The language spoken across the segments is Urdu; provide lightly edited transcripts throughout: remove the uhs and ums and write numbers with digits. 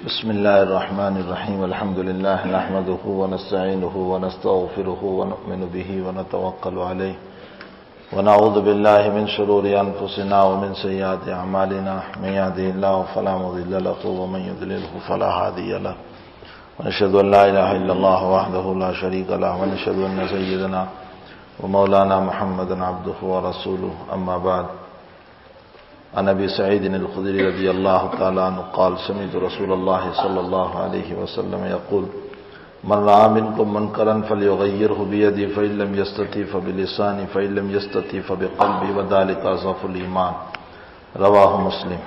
بسم الله الرحمن الرحيم الحمد لله نحمده ونستعينه ونستغفره ونؤمن به ونتوكل عليه ونعوذ بالله من شرور أنفسنا ومن سيئات أعمالنا من يهده الله فلا مضل له ومن يضلله فلا هادي له ونشهد أن لا إله إلا الله وحده لا شريك له ونشهد أن سيدنا ومولانا محمدا عبده ورسوله أما بعد عن ابي سعيد الخدري رضي الله تعالى عنه قال سمعت رسول الله صلى الله عليه وسلم يقول من رأى منكم منكرا فليغيره بيده فإن لم يستطع فبلسانه فإن لم يستطع فبقلبه وذلك أضعف الإيمان رواہ مسلم۔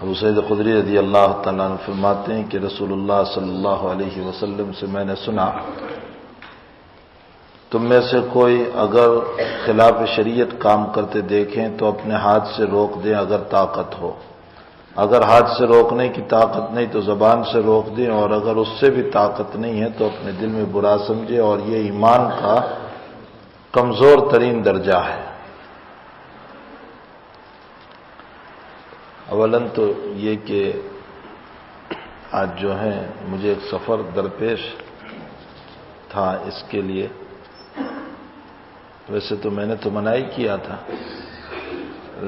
ابو سعید خدری رضی اللہ تعالیٰ عنہ فرماتے ہیں کہ رسول اللہ صلی اللہ علیہ وسلم سے میں نے سنا، تم میں سے کوئی اگر خلاف شریعت کام کرتے دیکھیں تو اپنے ہاتھ سے روک دیں اگر طاقت ہو، اگر ہاتھ سے روکنے کی طاقت نہیں تو زبان سے روک دیں، اور اگر اس سے بھی طاقت نہیں ہے تو اپنے دل میں برا سمجھے، اور یہ ایمان کا کمزور ترین درجہ ہے۔ اولاً تو یہ کہ آج جو ہے مجھے ایک سفر درپیش تھا، اس کے لیے ویسے تو میں نے تو منع ہی کیا تھا،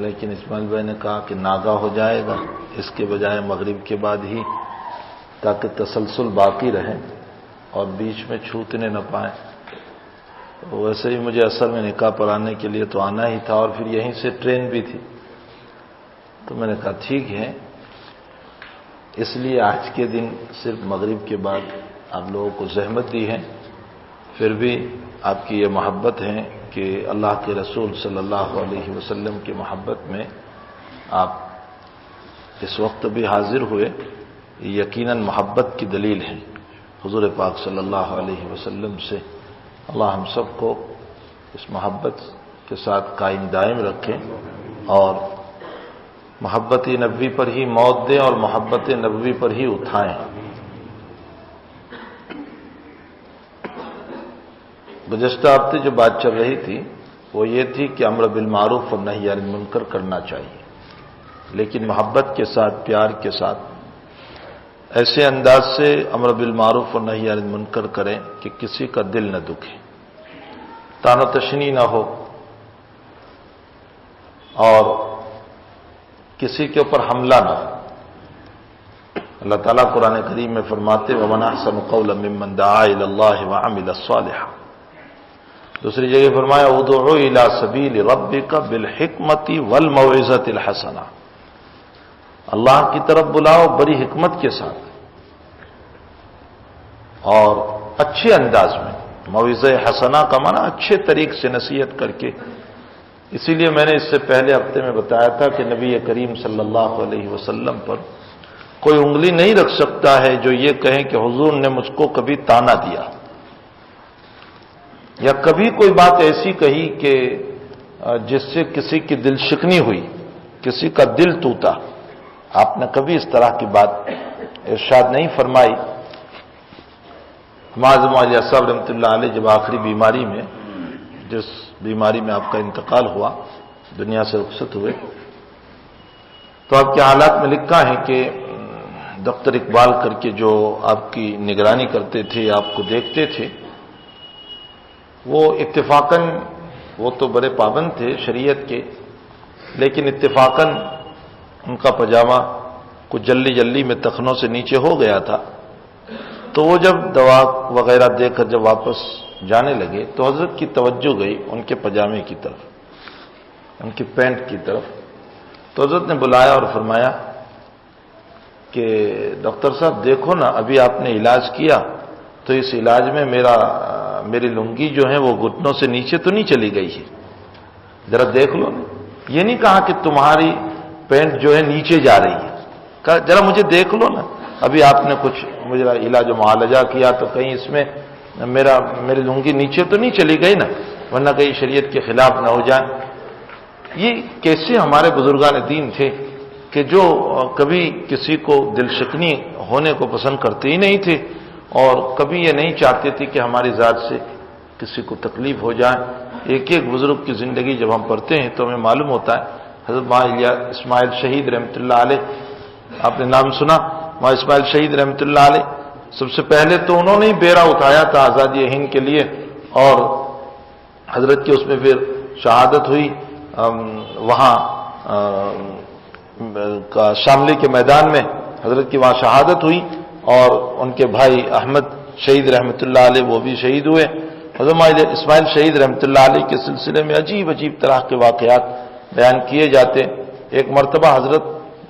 لیکن اسماعیل بھائی نے کہا کہ ناگا ہو جائے گا، اس کے بجائے مغرب کے بعد ہی، تاکہ تسلسل باقی رہے اور بیچ میں چھوٹنے نہ پائیں۔ ویسے ہی مجھے اصل میں نکاح پڑھانے کے لیے تو آنا ہی تھا، اور پھر یہیں سے ٹرین بھی تھی، تو میں نے کہا ٹھیک ہے، اس لیے آج کے دن صرف مغرب کے بعد آپ لوگوں کو زحمت دی ہے، پھر بھی آپ کی یہ محبت ہے کہ اللہ کے رسول صلی اللہ علیہ وسلم کی محبت میں آپ اس وقت بھی حاضر ہوئے، یقیناً محبت کی دلیل ہے حضور پاک صلی اللہ علیہ وسلم سے۔ اللہ ہم سب کو اس محبت کے ساتھ قائم دائم رکھیں، اور محبت نبوی پر ہی موت دیں اور محبت نبوی پر ہی اٹھائیں۔ گزشتہ ہفتے جو بات چل رہی تھی وہ یہ تھی کہ امر بالمعروف اور نہی عن المنکر کرنا چاہیے، لیکن محبت کے ساتھ، پیار کے ساتھ، ایسے انداز سے امر بالمعروف اور نہی عن المنکر کریں کہ کسی کا دل نہ دکھے، طعن و تشنیع نہ ہو، اور کسی کے اوپر حملہ نہ ہو۔ اللہ تعالیٰ قرآن کریم میں فرماتے وَمَنْ أَحْسَنُ قَوْلًا مِّمَّنْ دَعَا إِلَى اللَّهِ وَعَمِلَ صَالِحًا۔ دوسری جگہ فرمایا ادع الی سبیل ربک بالحکمت والموعظۃ الحسنہ، اللہ کی طرف بلاؤ بڑی حکمت کے ساتھ اور اچھے انداز میں۔ موعظہ حسنہ کا معنی اچھے طریق سے نصیحت کر کے۔ اسی لیے میں نے اس سے پہلے ہفتے میں بتایا تھا کہ نبی کریم صلی اللہ علیہ وسلم پر کوئی انگلی نہیں رکھ سکتا ہے جو یہ کہیں کہ حضور نے مجھ کو کبھی طعنہ دیا، یا کبھی کوئی بات ایسی کہی کہ جس سے کسی کی دل شکنی ہوئی، کسی کا دل ٹوٹا۔ آپ نے کبھی اس طرح کی بات ارشاد نہیں فرمائی۔ معاذ علیہ صاحب رحمۃ اللہ علیہ جب آخری بیماری میں، جس بیماری میں آپ کا انتقال ہوا، دنیا سے رخصت ہوئے، تو آپ کے حالات میں لکھا ہے کہ ڈاکٹر اقبال کر کے جو آپ کی نگرانی کرتے تھے، آپ کو دیکھتے تھے، وہ اتفاقاً، وہ تو بڑے پابند تھے شریعت کے، لیکن اتفاقاً ان کا پاجامہ کچھ جلدی میں تخنوں سے نیچے ہو گیا تھا، تو وہ جب دوا وغیرہ دے کر جب واپس جانے لگے تو حضرت کی توجہ گئی ان کے پاجامے کی طرف، ان کی پینٹ کی طرف، تو حضرت نے بلایا اور فرمایا کہ ڈاکٹر صاحب دیکھو نا، ابھی آپ نے علاج کیا تو اس علاج میں میری لنگی جو ہے وہ گھٹنوں سے نیچے تو نہیں چلی گئی ہے، ذرا دیکھ لو۔ یہ نہیں کہا کہ تمہاری پینٹ جو ہے نیچے جا رہی ہے، کہا ذرا مجھے دیکھ لو نا، ابھی آپ نے کچھ مجھے علاج و معالجہ کیا تو کہیں اس میں میری لنگی نیچے تو نہیں چلی گئی نا، ورنہ کہیں شریعت کے خلاف نہ ہو جائے۔ یہ کیسے ہمارے بزرگان دین تھے کہ جو کبھی کسی کو دل شکنی ہونے کو پسند کرتے ہی نہیں تھے، اور کبھی یہ نہیں چاہتے تھے کہ ہماری ذات سے کسی کو تکلیف ہو جائے۔ ایک ایک بزرگ کی زندگی جب ہم پڑھتے ہیں تو ہمیں معلوم ہوتا ہے، حضرت اسماعیل شہید رحمۃ اللہ علیہ آپ نے نام سنا مولانا اسماعیل شہید رحمۃ اللہ علیہ، سب سے پہلے تو انہوں نے ہی بیڑا اٹھایا تھا آزادی ہند کے لیے، اور حضرت کی اس میں پھر شہادت ہوئی وہاں شاملی کے میدان میں حضرت کی وہاں شہادت ہوئی، اور ان کے بھائی احمد شہید رحمۃ اللہ علیہ وہ بھی شہید ہوئے۔ حضرت اسماعیل شہید رحمۃ اللہ علیہ کے سلسلے میں عجیب عجیب طرح کے واقعات بیان کیے جاتے۔ ایک مرتبہ حضرت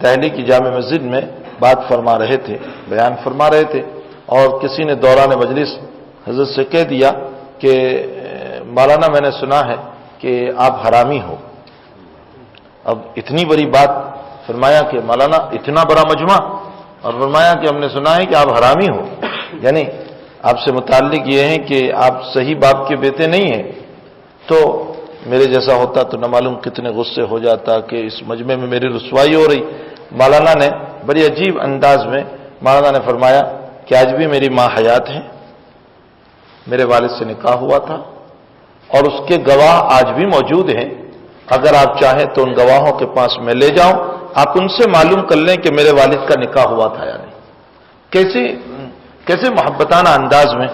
دہلی کی جامع مسجد میں بات فرما رہے تھے، بیان فرما رہے تھے، اور کسی نے دوران مجلس حضرت سے کہہ دیا کہ مولانا میں نے سنا ہے کہ آپ حرامی ہو۔ اب اتنی بڑی بات فرمایا کہ مولانا اتنا بڑا مجمع، اور فرمایا کہ ہم نے سنا ہے کہ آپ حرامی ہو، یعنی آپ سے متعلق یہ ہے کہ آپ صحیح باپ کے بیٹے نہیں ہیں۔ تو میرے جیسا ہوتا تو نہ معلوم کتنے غصے ہو جاتا کہ اس مجمع میں میری رسوائی ہو رہی۔ مولانا نے بڑی عجیب انداز میں مولانا نے فرمایا کہ آج بھی میری ماں حیات ہے، میرے والد سے نکاح ہوا تھا، اور اس کے گواہ آج بھی موجود ہیں، اگر آپ چاہیں تو ان گواہوں کے پاس میں لے جاؤں، آپ ان سے معلوم کر لیں کہ میرے والد کا نکاح ہوا تھا یا نہیں۔ کیسے محبتانہ انداز میں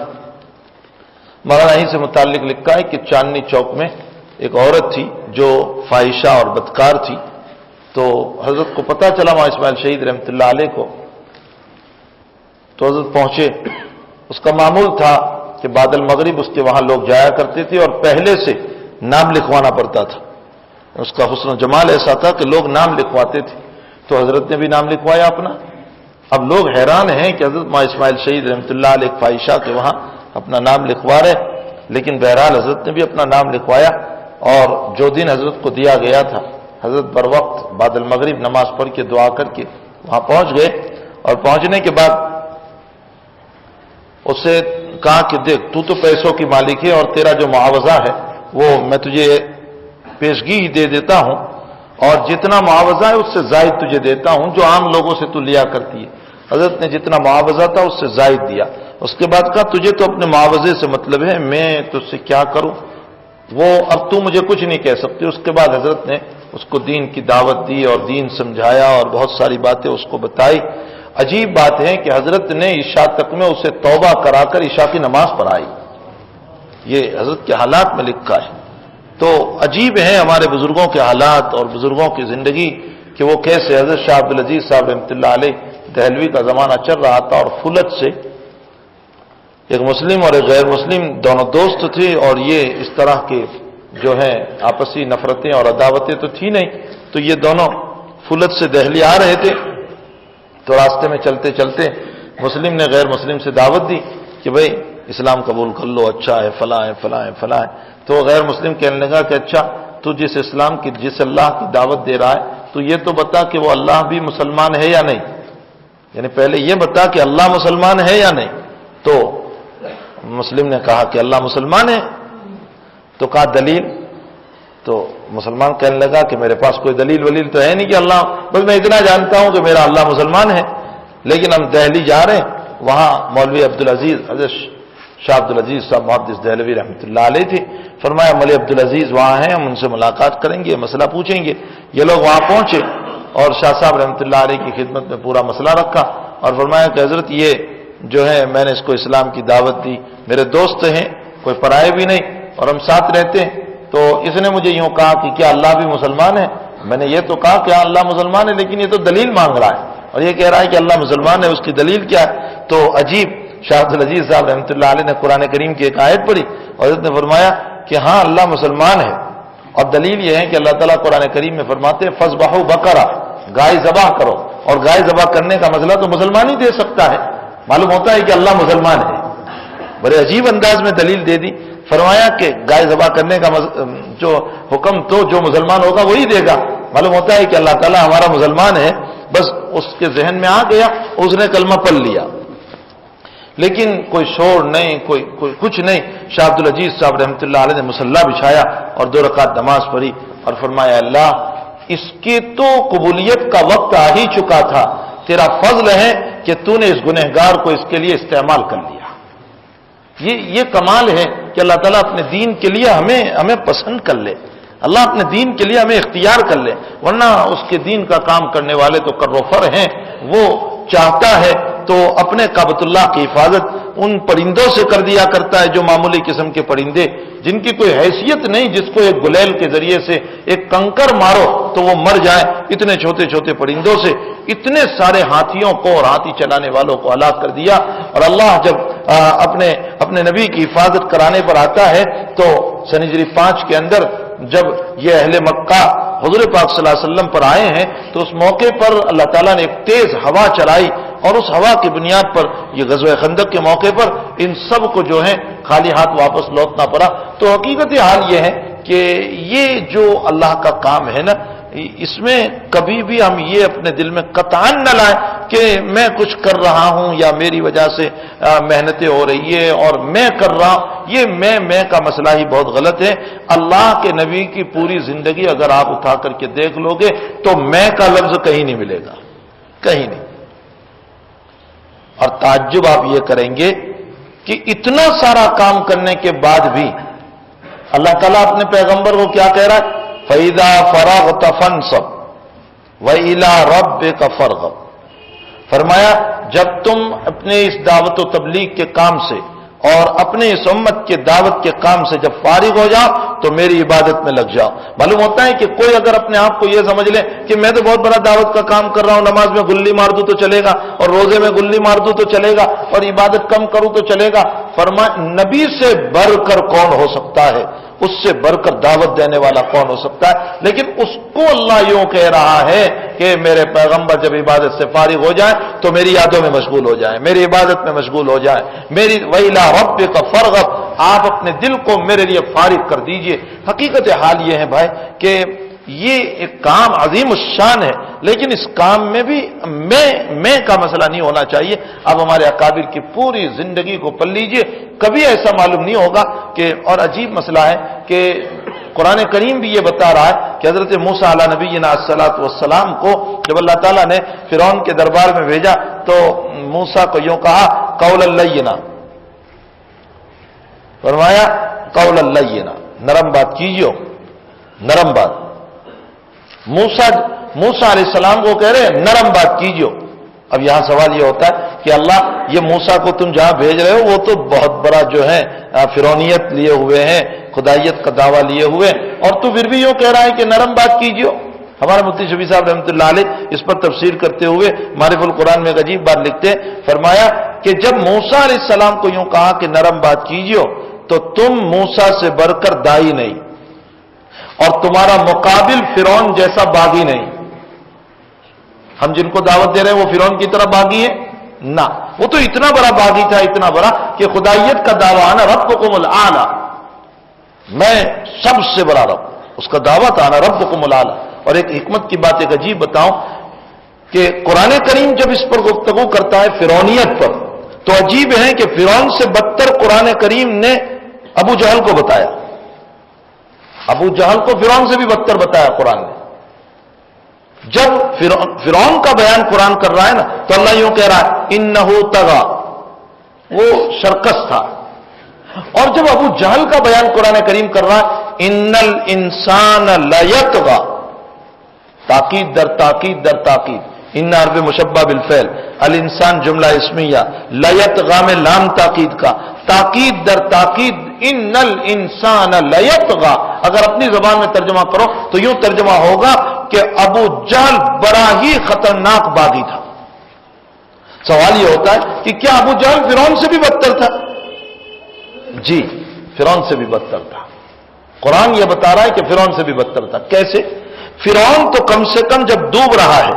مولانا ہی سے متعلق لکھا ہے کہ چاندنی چوک میں ایک عورت تھی جو فاحشہ اور بدکار تھی، تو حضرت کو پتہ چلا مولانا اسماعیل شہید رحمۃ اللہ علیہ کو، تو حضرت پہنچے۔ اس کا معمول تھا کہ بعد المغرب اس کے وہاں لوگ جایا کرتے تھے، اور پہلے سے نام لکھوانا پڑتا تھا۔ اس کا حسن و جمال ایسا تھا کہ لوگ نام لکھواتے تھے، تو حضرت نے بھی نام لکھوایا اپنا۔ اب لوگ حیران ہیں کہ حضرت مولانا اسماعیل شہید رحمۃ اللہ علیہ فاحشہ کے وہاں اپنا نام لکھوا رہے، لیکن بہرحال حضرت نے بھی اپنا نام لکھوایا، اور جو دن حضرت کو دیا گیا تھا حضرت بر وقت بعد المغرب نماز پڑھ کے دعا کر کے وہاں پہنچ گئے، اور پہنچنے کے بعد اس سے کہا کہ دیکھ تو پیسوں کی مالک ہے، اور تیرا جو معاوضہ ہے وہ میں تجھے پیشگی ہی دے دیتا ہوں، اور جتنا معاوضہ ہے اس سے زائد تجھے دیتا ہوں جو عام لوگوں سے تو لیا کرتی ہے۔ حضرت نے جتنا معاوضہ تھا اس سے زائد دیا۔ اس کے بعد کہا تجھے تو اپنے معاوضے سے مطلب ہے، میں تجھ سے کیا کروں، وہ اب تو مجھے کچھ نہیں کہہ سکتی۔ اس کے بعد حضرت نے اس کو دین کی دعوت دی اور دین سمجھایا، اور بہت ساری باتیں اس کو بتائی۔ عجیب بات ہے کہ حضرت نے عشاء تک میں اسے توبہ کرا کر عشاء کی نماز پڑھائی، یہ حضرت کے حالات میں لکھا ہے۔ تو عجیب ہیں ہمارے بزرگوں کے حالات اور بزرگوں کی زندگی کہ وہ کیسے۔ حضرت شاہ عبدالعزیز صاحب رحمۃ اللہ علیہ دہلوی کا زمانہ چل رہا تھا، اور فلت سے ایک مسلم اور ایک غیر مسلم دونوں دوست تھے، اور یہ اس طرح کے جو ہیں آپسی نفرتیں اور عداوتیں تو تھی نہیں، تو یہ دونوں فلت سے دہلی آ رہے تھے، تو راستے میں چلتے چلتے مسلم نے غیر مسلم سے دعوت دی کہ بھئی اسلام قبول کر لو، اچھا ہے، فلاں ہے فلاں ہے فلاں ہے۔ تو غیر مسلم کہنے لگا کہ اچھا تو جس اسلام کی جس اللہ کی دعوت دے رہا ہے تو یہ تو بتا کہ وہ اللہ بھی مسلمان ہے یا نہیں، یعنی پہلے یہ بتا کہ اللہ مسلمان ہے یا نہیں۔ تو مسلم نے کہا کہ اللہ مسلمان ہے، تو کہا دلیل؟ تو مسلمان کہنے لگا کہ میرے پاس کوئی دلیل ولیل تو ہے نہیں کہ اللہ، بس میں اتنا جانتا ہوں کہ میرا اللہ مسلمان ہے، لیکن ہم دہلی جا رہے ہیں، وہاں مولوی عبدالعزیز حضرت شاہ عبدالعزیز صاحب محدث دہلوی رحمۃ اللہ علیہ تھے، فرمایا مولوی عبدالعزیز وہاں ہیں، ہم ان سے ملاقات کریں گے، مسئلہ پوچھیں گے۔ یہ لوگ وہاں پہنچے اور شاہ صاحب رحمۃ اللہ علیہ کی خدمت میں پورا مسئلہ رکھا، اور فرمایا کہ حضرت یہ جو ہے میں نے اس کو اسلام کی دعوت دی، میرے دوست ہیں، کوئی پرائے بھی نہیں، اور ہم ساتھ رہتے ہیں، تو اس نے مجھے یوں کہا کہ کیا اللہ بھی مسلمان ہے؟ میں نے یہ تو کہا کہ اللہ مسلمان ہے، لیکن یہ تو دلیل مانگ رہا ہے، اور یہ کہہ رہا ہے کہ اللہ مسلمان ہے، اس کی دلیل کیا ہے؟ تو عجیب، شاہ عبدالعزیز صاحب رحمۃ اللہ علیہ نے قرآن کریم کی ایک آیت پڑھی، اور حضرت نے فرمایا کہ ہاں اللہ مسلمان ہے، اور دلیل یہ ہے کہ اللہ تعالیٰ قرآن کریم میں فرماتے ہیں فَذْبَحُوا بَقَرَةً، گائے ذبح کرو، اور گائے ذبح کرنے کا مسئلہ تو مسلمان ہی دے سکتا ہے، معلوم ہوتا ہے کہ اللہ مسلمان ہے۔ بڑے عجیب انداز میں دلیل دے دی، فرمایا کہ گائے ذبح کرنے کا جو حکم تو جو مسلمان ہوگا وہی دے گا، معلوم ہوتا ہے کہ اللہ تعالیٰ ہمارا مسلمان ہے، بس اس کے ذہن میں آ گیا، اس نے کلمہ پڑھ لیا، لیکن کوئی شور نہیں، کوئی کچھ نہیں۔ شاہ عبدالعزیز صاحب رحمۃ اللہ علیہ نے مصلی بچھایا اور 2 رکعت نماز پڑھی، اور فرمایا اللہ اس کی تو قبولیت کا وقت آ ہی چکا تھا، تیرا فضل ہے کہ تو نے اس گنہگار کو اس کے لیے استعمال کر لیا۔ یہ کمال ہے کہ اللہ تعالیٰ اپنے دین کے لیے ہمیں پسند کر لے، اللہ اپنے دین کے لیے ہمیں اختیار کر لے، ورنہ اس کے دین کا کام کرنے والے تو کر و فر ہیں، وہ چاہتا ہے تو اپنے کعبۃ اللہ کی حفاظت ان پرندوں سے کر دیا کرتا ہے جو معمولی قسم کے پرندے جن کی کوئی حیثیت نہیں، جس کو ایک گلیل کے ذریعے سے ایک کنکر مارو تو وہ مر جائے، اتنے چھوٹے چھوٹے پرندوں سے اتنے سارے ہاتھیوں کو اور ہاتھی چلانے والوں کو ہلاک کر دیا۔ اور اللہ جب اپنے نبی کی حفاظت کرانے پر آتا ہے تو سن ہجری 5 کے اندر جب یہ اہل مکہ حضور پاک صلی اللہ علیہ وسلم پر آئے ہیں تو اس موقع پر اللہ تعالیٰ نے ایک تیز ہوا چلائی اور اس ہوا کی بنیاد پر یہ غزوہ خندق کے موقع پر ان سب کو جو ہے خالی ہاتھ واپس لوٹنا پڑا۔ تو حقیقت حال یہ ہے کہ یہ جو اللہ کا کام ہے نا، اس میں کبھی بھی ہم یہ اپنے دل میں قطعاً نہ لائیں کہ میں کچھ کر رہا ہوں یا میری وجہ سے محنتیں ہو رہی ہے اور میں کر رہا ہوں، یہ میں کا مسئلہ ہی بہت غلط ہے۔ اللہ کے نبی کی پوری زندگی اگر آپ اٹھا کر کے دیکھ لو گے تو میں کا لفظ کہیں نہیں ملے گا، کہیں نہیں۔ اور تعجب آپ یہ کریں گے کہ اتنا سارا کام کرنے کے بعد بھی اللہ تعالیٰ اپنے پیغمبر کو کیا کہہ رہا ہے؟ فَإِذَا فَرَغْتَ فَانْصَبْ وَإِلَىٰ رَبِّكَ فَارْغَب۔ فرمایا جب تم اپنے اس دعوت و تبلیغ کے کام سے اور اپنے اس امت کے دعوت کے کام سے جب فارغ ہو جاؤ تو میری عبادت میں لگ جاؤ۔ معلوم ہوتا ہے کہ کوئی اگر اپنے آپ کو یہ سمجھ لے کہ میں تو بہت بڑا دعوت کا کام کر رہا ہوں، نماز میں گلی مار دوں تو چلے گا اور روزے میں گلی مار دوں تو چلے گا اور عبادت کم کروں تو چلے گا، فرمایا نبی سے بڑھ کر کون ہو سکتا ہے، اس سے بڑھ کر دعوت دینے والا کون ہو سکتا ہے؟ لیکن اس کو اللہ یوں کہہ رہا ہے کہ میرے پیغمبر جب عبادت سے فارغ ہو جائیں تو میری یادوں میں مشغول ہو جائیں، میری عبادت میں مشغول ہو جائیں، میری وَإِلَىٰ رَبِّكَ فَارْغَب، آپ اپنے دل کو میرے لیے فارغ کر دیجئے۔ حقیقت حال یہ ہے بھائی کہ یہ ایک کام عظیم الشان ہے، لیکن اس کام میں بھی میں کا مسئلہ نہیں ہونا چاہیے۔ اب ہمارے اکابر کی پوری زندگی کو پل لیجئے، کبھی ایسا معلوم نہیں ہوگا کہ، اور عجیب مسئلہ ہے کہ قرآن کریم بھی یہ بتا رہا ہے کہ حضرت موسیٰ علیہ نبینا الصلاۃ والسلام کو جب اللہ تعالیٰ نے فرعون کے دربار میں بھیجا تو موسیٰ کو یوں کہا قولا لینا، فرمایا قولا لینا، نرم بات کیجیے، نرم بات۔ موسیٰ علیہ السلام کو کہہ رہے نرم بات کیجیے۔ اب یہاں سوال یہ ہوتا ہے کہ اللہ یہ موسیٰ کو تم جہاں بھیج رہے ہو وہ تو بہت بڑا جو ہے فرعونیت لیے ہوئے ہیں، خدائیت کا دعویٰ لیے ہوئے، اور تو پھر بھی یوں کہہ رہا ہے کہ نرم بات کیجیے۔ ہمارے مفتی شفیع صاحب رحمۃ اللہ علیہ اس پر تفسیر کرتے ہوئے معرف القرآن میں ایک عجیب بات لکھتے ہیں، فرمایا کہ جب موسیٰ علیہ السلام کو یوں کہا کہ نرم بات کیجیے تو تم موسیٰ سے بڑھ کر دائی نہیں اور تمہارا مقابل فرعون جیسا باغی نہیں۔ ہم جن کو دعوت دے رہے ہیں وہ فرعون کی طرح باغی ہے؟ نہ، وہ تو اتنا بڑا باغی تھا، اتنا بڑا کہ خدائیت کا دعویٰ آنا ربکم الاعلی، میں سب سے بڑا رب، اس کا دعویٰ تھا نا ربکم الاعلی۔ اور ایک حکمت کی بات ایک عجیب بتاؤں کہ قرآن کریم جب اس پر گفتگو کرتا ہے فرعونیت پر تو عجیب ہے کہ فرعون سے بدتر قرآن کریم نے ابو جہل کو بتایا، ابو جہل کو فرعون سے بھی بدتر بتایا قرآن نے۔ جب فرعون کا بیان قرآن کر رہا ہے نا تو اللہ یوں کہہ رہا ہے انہ طغی، وہ سرکش تھا، اور جب ابو جہل کا بیان قرآن کریم کر رہا ہے ان الانسان لیطغی، تاکید در تاکید در تاکید، ان حرف مشبہ بالفعل، الانسان جملہ اسمیہ، لیطغی میں لام تاکید کا، تاکید در تاکید، ان الانسان لیطغی، اگر اپنی زبان میں ترجمہ کرو تو یوں ترجمہ ہوگا کہ ابو جہل بڑا ہی خطرناک باغی تھا۔ سوال یہ ہوتا ہے کہ کیا ابو جہل فرعون سے بھی بدتر تھا؟ جی، فرعون سے بھی بدتر تھا۔ قرآن یہ بتا رہا ہے کہ فرعون سے بھی بدتر تھا۔ کیسے؟ فرعون تو کم سے کم جب ڈوب رہا ہے،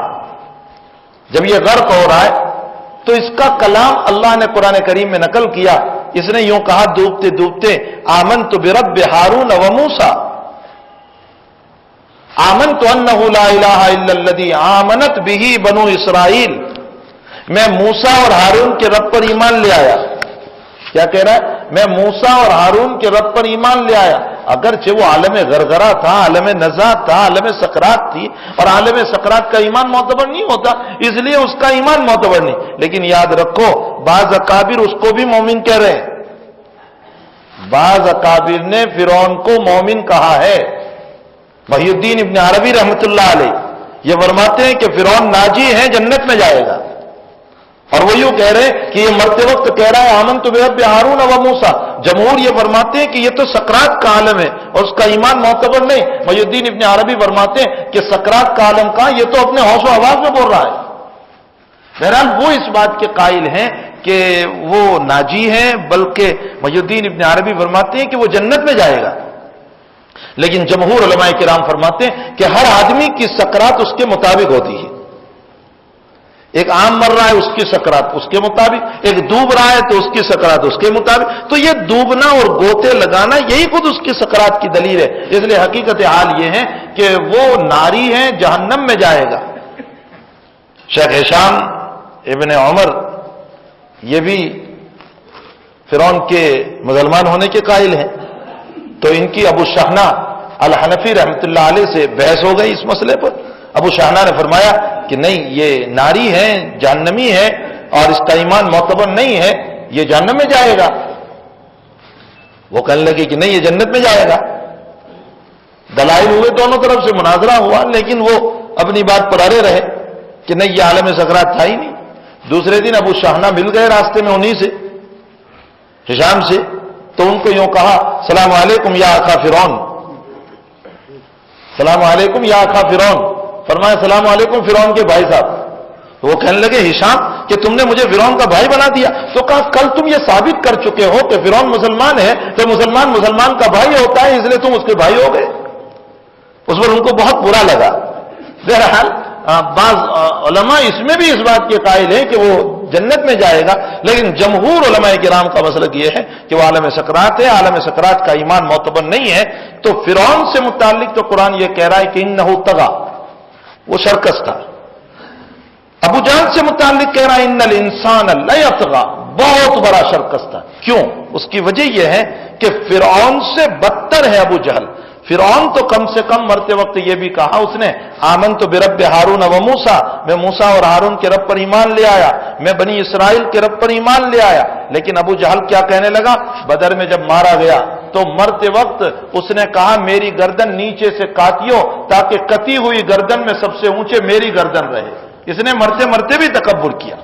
جب یہ غرق ہو رہا ہے تو اس کا کلام اللہ نے قرآن کریم میں نقل کیا، اس نے یوں کہا ڈوبتے ڈوبتے آمنت برب ہارون و موسیٰ، آمنت انہ لا الہ الا الذی آمنت بہ بنو اسرائیل، میں موسیٰ اور ہارون کے رب پر ایمان لے آیا۔ کیا کہہ رہا ہے؟ میں موسیٰ اور ہارون کے رب پر ایمان لے آیا، اگرچہ وہ عالم غرغرہ تھا، عالم نزاعت تھا، عالم سکرات تھی، اور عالم سکرات کا ایمان معتبر نہیں ہوتا، اس لیے اس کا ایمان معتبر نہیں، لیکن یاد رکھو بعض اکابر اس کو بھی مومن کہہ رہے ہیں، بعض اکابر نے فرعون کو مومن کہا ہے۔ محی الدین ابن عربی رحمۃ اللہ علیہ یہ فرماتے ہیں کہ فرعون ناجی ہے، جنت میں جائے گا، اور وہ یوں کہہ رہے ہیں کہ یہ مرتے وقت کہہ رہا ہے آمنت برب ہارون و موسیٰ۔ جمہور یہ فرماتے ہیں کہ یہ تو سکرات کا عالم ہے اور اس کا ایمان معتبر نہیں۔ محی الدین ابن عربی فرماتے ہیں کہ سکرات کا عالم کہاں، یہ تو اپنے ہوش و آواز میں بول رہا ہے۔ بہرحال وہ اس بات کے قائل ہیں کہ وہ ناجی ہیں، بلکہ محی الدین ابن عربی فرماتے ہیں کہ وہ جنت میں جائے گا، لیکن جمہور علماء کرام فرماتے ہیں کہ ہر آدمی کی سکرات اس کے مطابق ہوتی ہے۔ ایک عام مر رہا ہے، اس کی سکرات اس کے مطابق، ایک ڈوب رہا ہے تو اس کی سکرات اس کے مطابق۔ تو یہ ڈوبنا اور گوتے لگانا یہی خود اس کی سکرات کی دلیل ہے۔ اس لیے حقیقت حال یہ ہے کہ وہ ناری ہے، جہنم میں جائے گا۔ شیخ ہشام ابن عمر یہ بھی فرعون کے مسلمان ہونے کے قائل ہیں، تو ان کی ابو شاہنہ الحنفی رحمۃ اللہ علیہ سے بحث ہو گئی اس مسئلے پر۔ ابو شاہنہ نے فرمایا کہ نہیں، یہ ناری ہے، جہنمی ہے، اور اس کا ایمان معتبر نہیں ہے، یہ جہنم میں جائے گا۔ وہ کہنے لگے کہ نہیں، یہ جنت میں جائے گا۔ دلائل ہوئے، دونوں طرف سے مناظرہ ہوا، لیکن وہ اپنی بات پر اڑے رہے کہ نہیں، یہ عالم سکرات تھا ہی نہیں۔ دوسرے دن ابو شاہنہ مل گئے راستے میں انہی سے، ہشام سے، تو ان کو یوں کہا سلام علیکم یا اخا فرعون، سلام علیکم یا اخا فرعون، فرمایا سلام علیکم فرعون کے بھائی صاحب۔ وہ کہنے لگے ہشام کہ تم نے مجھے فرعون کا بھائی بنا دیا۔ تو کہا کل تم یہ ثابت کر چکے ہو کہ فرعون مسلمان ہے، تو مسلمان کا بھائی ہوتا ہے، اس لیے تم اس کے بھائی ہو گئے۔ اس پر ان کو بہت برا لگا۔ بہرحال بعض علماء اس میں بھی اس بات کے قائل ہیں کہ وہ جنت میں جائے گا، لیکن جمہور علماء کرام کا مسلک یہ ہے کہ وہ عالم سکرات ہے، عالم سکرات کا ایمان معتبر نہیں ہے۔ تو فرعون سے متعلق تو قرآن یہ کہہ رہا ہے کہ انہ طغی، وہ شرکس تھا۔ ابو جہل سے متعلق کہہ رہا ہے ان الانسان لیطغی، بہت بڑا شرکس تھا۔ کیوں؟ اس کی وجہ یہ ہے کہ فرعون سے بدتر ہے ابو جہل۔ فرعون تو کم سے کم مرتے وقت یہ بھی کہا اس نے آمنت برب ہارون و موسیٰ، میں موسیٰ اور ہارون کے رب پر ایمان لے آیا، میں بنی اسرائیل کے رب پر ایمان لے آیا۔ لیکن ابو جہل کیا کہنے لگا؟ بدر میں جب مارا گیا تو مرتے وقت اس نے کہا میری گردن نیچے سے کاتیو تاکہ کتی ہوئی گردن میں سب سے اونچے میری گردن رہے۔ اس نے مرتے مرتے بھی تکبر کیا۔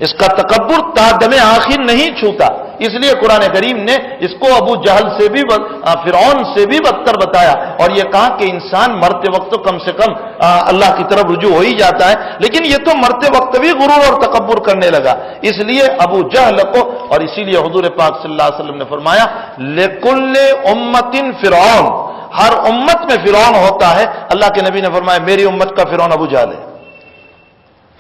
اس کا تکبر تا دم آخر نہیں چھوتا، اس لیے قرآن کریم نے اس کو ابو جہل سے بھی فرعون سے بھی بدتر بتایا، اور یہ کہا کہ انسان مرتے وقت تو کم سے کم اللہ کی طرف رجوع ہو ہی جاتا ہے، لیکن یہ تو مرتے وقت بھی غرور اور تکبر کرنے لگا۔ اس لیے ابو جہل کو، اور اسی لیے حضور پاک صلی اللہ علیہ وسلم نے فرمایا لِكُلِّ أُمَّةٍ فرعون، ہر امت میں فرعون ہوتا ہے۔ اللہ کے نبی نے فرمایا میری امت کا فرعون ابو جہل ہے۔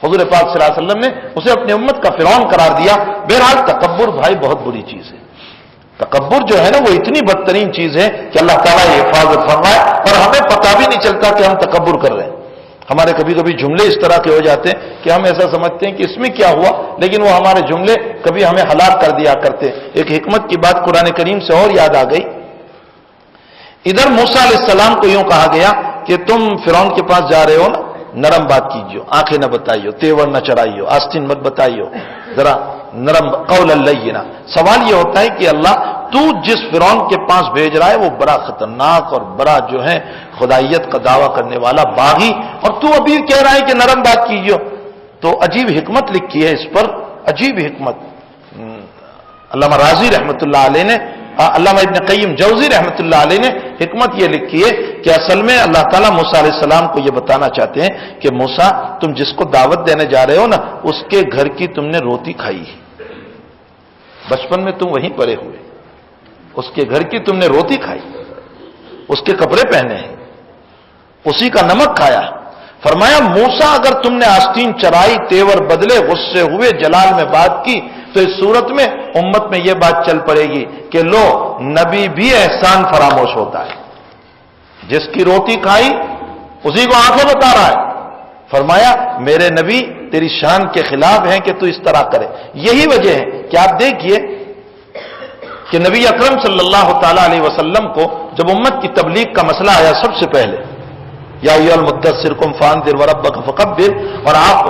حضور پاک صلی اللہ علیہ وسلم نے اسے اپنی امت کا فرعون قرار دیا۔ بہرحال تکبر بھائی بہت بری چیز ہے۔ تکبر جو ہے نا وہ اتنی بدترین چیز ہے کہ اللہ تعالیٰ یہ حفاظت فرمائے، اور ہمیں پتہ بھی نہیں چلتا کہ ہم تکبر کر رہے ہیں۔ ہمارے کبھی کبھی جملے اس طرح کے ہو جاتے ہیں کہ ہم ایسا سمجھتے ہیں کہ اس میں کیا ہوا، لیکن وہ ہمارے جملے کبھی ہمیں ہلاک کر دیا کرتے۔ ایک حکمت کی بات قرآن کریم سے اور یاد آ گئی۔ ادھر موسیٰ علیہ السلام کو یوں کہا گیا کہ تم فرعون کے پاس جا رہے ہو نا، نرم بات کیجیے، آنکھیں نہ بتائیو، تیور نہ چڑھائیو، آستین مت بتائیو، ذرا نرم قول لینا۔ سوال یہ ہوتا ہے کہ اللہ تو جس فرعون کے پاس بھیج رہا ہے وہ بڑا خطرناک اور بڑا جو ہے خدائیت کا دعویٰ کرنے والا باغی، اور تو ابھی کہہ رہا ہے کہ نرم بات کیجیے۔ تو عجیب حکمت لکھی ہے اس پر، عجیب حکمت۔ علامہ راضی رحمۃ اللہ علیہ نے، علامہ ابن قیم جوزی رحمۃ اللہ علیہ نے حکمت یہ لکھی ہے کہ اصل میں اللہ تعالیٰ موسیٰ علیہ السلام کو یہ بتانا چاہتے ہیں کہ موسیٰ تم جس کو دعوت دینے جا رہے ہو نا، اس کے گھر کی تم نے روٹی کھائی ہے، بچپن میں تم وہیں پڑے ہوئے، اس کے گھر کی تم نے روٹی کھائی، اس کے کپڑے پہنے ہیں، اسی کا نمک کھایا۔ فرمایا موسیٰ اگر تم نے آستین چرائی، تیور بدلے، غصے ہوئے، جلال میں بات کی، تو اس صورت میں امت میں یہ بات چل پڑے گی کہ لو نبی بھی احسان فراموش ہوتا ہے، جس کی روٹی کھائی اسی کو آنکھیں بتا رہا ہے۔ فرمایا میرے نبی تیری شان کے خلاف ہیں کہ تو اس طرح کرے۔ یہی وجہ ہے کہ آپ دیکھیے کہ نبی اکرم صلی اللہ تعالی علیہ وسلم کو جب امت کی تبلیغ کا مسئلہ آیا، سب سے پہلے یا ایھا المدثر قم فانذر وربک فکبر، اور آپ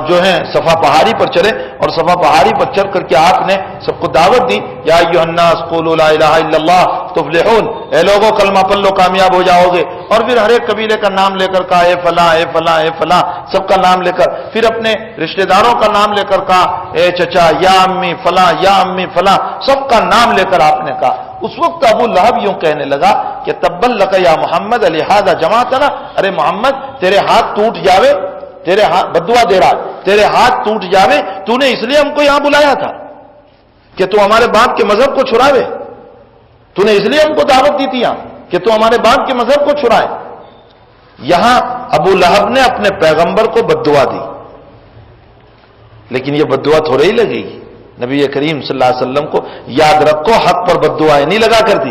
جو ہیں صفا پہاڑی پر چڑھے، اور صفا پہاڑی پر چڑھ کر کے آپ نے سب کو دعوت دی، یا ایھا الناس قولوا لا الہ الا اللہ تفلحون، اے لوگوں کلمہ پڑھ لو کامیاب ہو جاؤ گے. اور پھر ہر ایک قبیلے کا نام لے کر کہا اے فلاں اے فلاں اے فلاں، سب کا نام لے کر. پھر اپنے رشتہ داروں کا نام لے کر کہا اے چچا یا امی فلاں یا امی فلاں، سب کا نام لے کر آپ نے کہا. اس وقت ابو لہب یوں کہنے لگا کہ تبا لک یا محمد لہذا جماعتنا، ارے محمد تیرے ہاتھ ٹوٹ جاوے، تیرے ہاتھ بدعا دے رہا، تیرے ہاتھ ٹوٹ جاوے، تو نے اس لیے ہم کو یہاں بلایا تھا کہ تو ہمارے باپ کے مذہب کو چھڑاوے، تو نے اس لیے ہم کو دعوت دی تھی یہاں کہ تو ہمارے باپ کے مذہب کو چھڑائے. یہاں ابو لہب نے اپنے پیغمبر کو بددعا دی، لیکن یہ بددعا تھوڑے ہی لگے گی. نبی کریم صلی اللہ علیہ وسلم کو یاد رکھو حق پر بددعائیں نہیں لگا کرتی،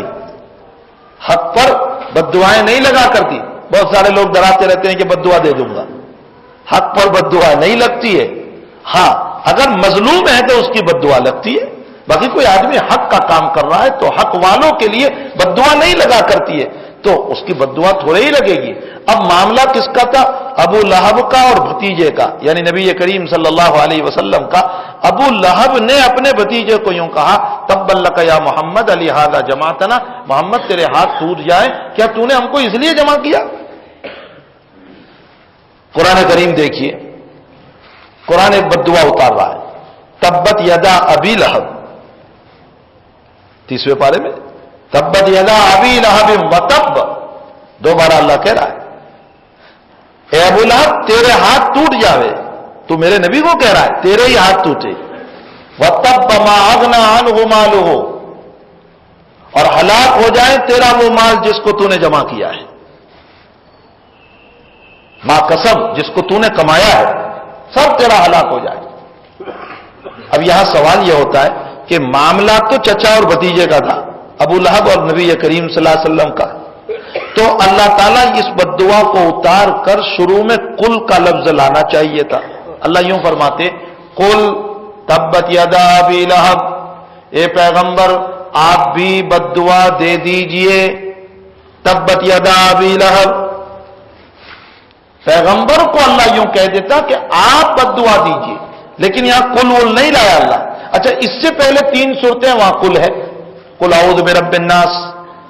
حق پر بددعائیں نہیں لگا کرتی. بہت سارے لوگ ڈراتے رہتے ہیں کہ بددعا دے دوں گا، حق پر بددعا نہیں لگتی ہے. ہاں اگر مظلوم ہے تو اس کی بددعا لگتی ہے، باقی کوئی آدمی حق کا کام کر رہا ہے تو حق والوں کے لیے بددعا نہیں لگا کرتی ہے، تو اس کی بددعا تھوڑے ہی لگے گی. اب معاملہ کس کا تھا؟ ابو لہب کا اور بھتیجے کا، یعنی نبی کریم صلی اللہ علیہ وسلم کا. ابو لہب نے اپنے بھتیجے کو یوں کہا تبا لک یا محمد لہذا جماعتنا، محمد تیرے ہاتھ ٹوٹ جائے، کیا تو نے ہم کو اس لیے جمع کیا؟ قرآن کریم دیکھیے، قرآن ایک بددعا اتار رہا ہے. تبت یدا ابی لہب، 30ویں پارے میں تبت یدا ابی لہب وتب، دوبارہ اللہ کہہ رہا ہے اے ابو لہب تیرے ہاتھ ٹوٹ جاوے، تو میرے نبی کو کہہ رہا ہے تیرے ہی ہاتھ ٹوٹے. وتب ما اغنى عنه ماله، اور ہلاک ہو جائے تیرا وہ مال جس کو تو نے جمع کیا ہے، ما کسب جس کو تو نے کمایا ہے سب تیرا ہلاک ہو جائے. اب یہاں سوال یہ ہوتا ہے کہ معاملہ تو چچا اور بھتیجے کا تھا، ابو لہب اور نبی کریم صلی اللہ علیہ وسلم کا، تو اللہ تعالیٰ اس بددعا کو اتار کر شروع میں قل کا لفظ لانا چاہیے تھا. اللہ یوں فرماتے قل تبت یدا ابی لہب، اے پیغمبر آپ بھی بددعا دے دیجئے. تبت یدا ابی لہب، پیغمبر کو اللہ یوں کہہ دیتا کہ آپ بددعا دیجئے، لیکن یہاں قل ول نہیں لایا اللہ. اچھا اس سے پہلے 3 صورتیں وہاں قل ہے، قل اعوذ برب الناس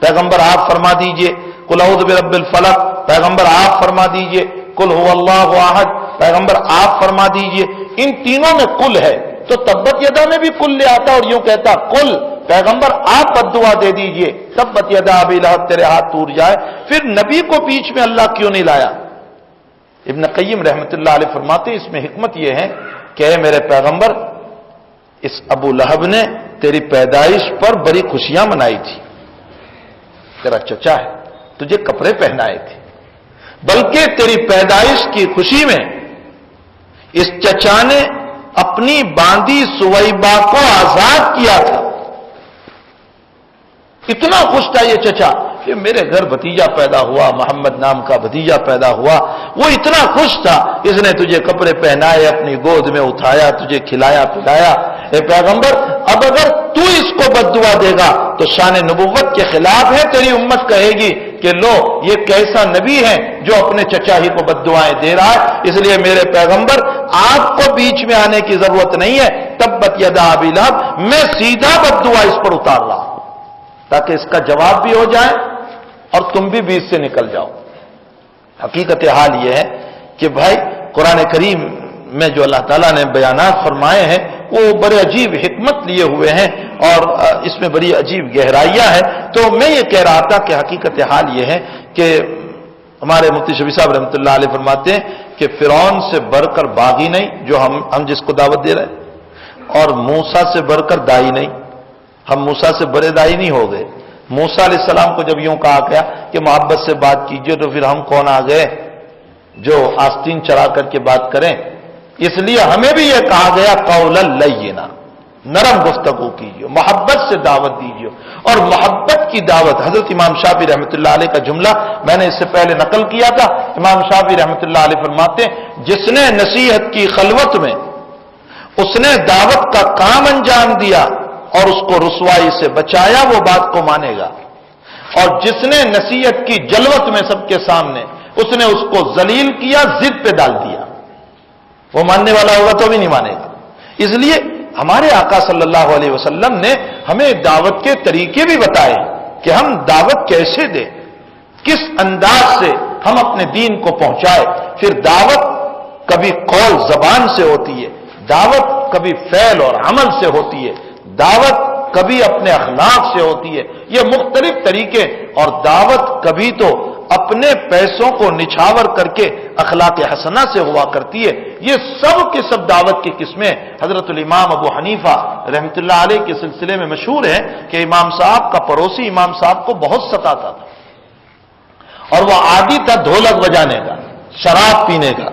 پیغمبر آپ فرما دیجئے، قل اعوذ برب الفلق پیغمبر آپ فرما دیجئے، قل هو اللہ احد پیغمبر آپ فرما دیجئے. ان تینوں میں قل ہے، تو تبت یدا میں بھی قل لے آتا اور یوں کہتا قل پیغمبر آپ بددعا دے دیجئے تبت یدا ابی لہب تیرے ہاتھ ٹوٹ جائے. پھر نبی کو بیچ میں اللہ کیوں نہیں لایا؟ ابن قیم رحمت اللہ علیہ فرماتے اس میں حکمت یہ ہے کہ اے میرے پیغمبر اس ابو لہب نے تیری پیدائش پر بڑی خوشیاں منائی تھی، تیرا چچا ہے تجھے کپڑے پہنائے تھے، بلکہ تیری پیدائش کی خوشی میں اس چچا نے اپنی باندھی سویبہ کو آزاد کیا تھا. اتنا خوش تھا یہ چچا کہ میرے گھر بھتیجا پیدا ہوا، محمد نام کا بھتیجا پیدا ہوا. وہ اتنا خوش تھا اس نے تجھے کپڑے پہنائے، اپنی گود میں اٹھایا، تجھے کھلایا پلایا. اے پیغمبر اب اگر تو اس کو بددعا دے گا تو شان نبوت کے خلاف ہے. تیری امت کہے گی کہ لو یہ کیسا نبی ہے جو اپنے چچا ہی کو بددعائیں دے رہا ہے. اس لیے میرے پیغمبر آپ کو بیچ میں آنے کی ضرورت نہیں ہے. تبت یدا ابی لہب میں سیدھا بددعا اس پر اتار رہا ہوں تاکہ اس کا جواب بھی ہو جائے اور تم بھی بیچ سے نکل جاؤ. حقیقت حال یہ ہے کہ بھائی قرآن کریم میں جو اللہ تعالیٰ نے بیانات فرمائے ہیں وہ بڑے عجیب حکمت لیے ہوئے ہیں اور اس میں بڑی عجیب گہرائیاں ہیں. تو میں یہ کہہ رہا تھا کہ حقیقت حال یہ ہے کہ ہمارے مفتی شفیع صاحب رحمۃ اللہ علیہ فرماتے ہیں کہ فرعون سے بڑھ کر باغی نہیں جو ہم جس کو دعوت دے رہے ہیں، اور موسیٰ سے بڑھ کر دائی نہیں. ہم موسیٰ سے بڑے دائی نہیں ہو گئے. موسیٰ علیہ السلام کو جب یوں کہا گیا کہ محبت سے بات کیجئے تو پھر ہم کون آ گئے جو آستین چڑھا کر کے بات کریں. اس لیے ہمیں بھی یہ کہا گیا قولا لینا، نرم گفتگو کیجیے، محبت سے دعوت دیجیے. اور محبت کی دعوت حضرت امام شافعی رحمۃ اللہ علیہ کا جملہ میں نے اس سے پہلے نقل کیا تھا. امام شافعی رحمۃ اللہ علیہ فرماتے ہیں جس نے نصیحت کی خلوت میں اس نے دعوت کا کام انجام دیا اور اس کو رسوائی سے بچایا وہ بات کو مانے گا، اور جس نے نصیحت کی جلوت میں سب کے سامنے اس نے اس کو ذلیل کیا، ضد پہ ڈال دیا، وہ ماننے والا ہوگا تو بھی نہیں مانے گا. اس لیے ہمارے آقا صلی اللہ علیہ وسلم نے ہمیں دعوت کے طریقے بھی بتائے کہ ہم دعوت کیسے دیں، کس انداز سے ہم اپنے دین کو پہنچائے۔ پھر دعوت کبھی قول زبان سے ہوتی ہے، دعوت کبھی فعل اور عمل سے ہوتی ہے، دعوت کبھی اپنے اخلاق سے ہوتی ہے، یہ مختلف طریقے، اور دعوت کبھی تو اپنے پیسوں کو نچھاور کر کے اخلاق حسنہ سے ہوا کرتی ہے۔ یہ سب کے سب دعوت کی قسمیں حضرت الامام ابو حنیفہ رحمۃ اللہ علیہ کے سلسلے میں مشہور ہے کہ امام صاحب کا پڑوسی امام صاحب کو بہت ستاتا تھا، اور وہ عادی تھا ڈھولک بجانے کا، شراب پینے کا،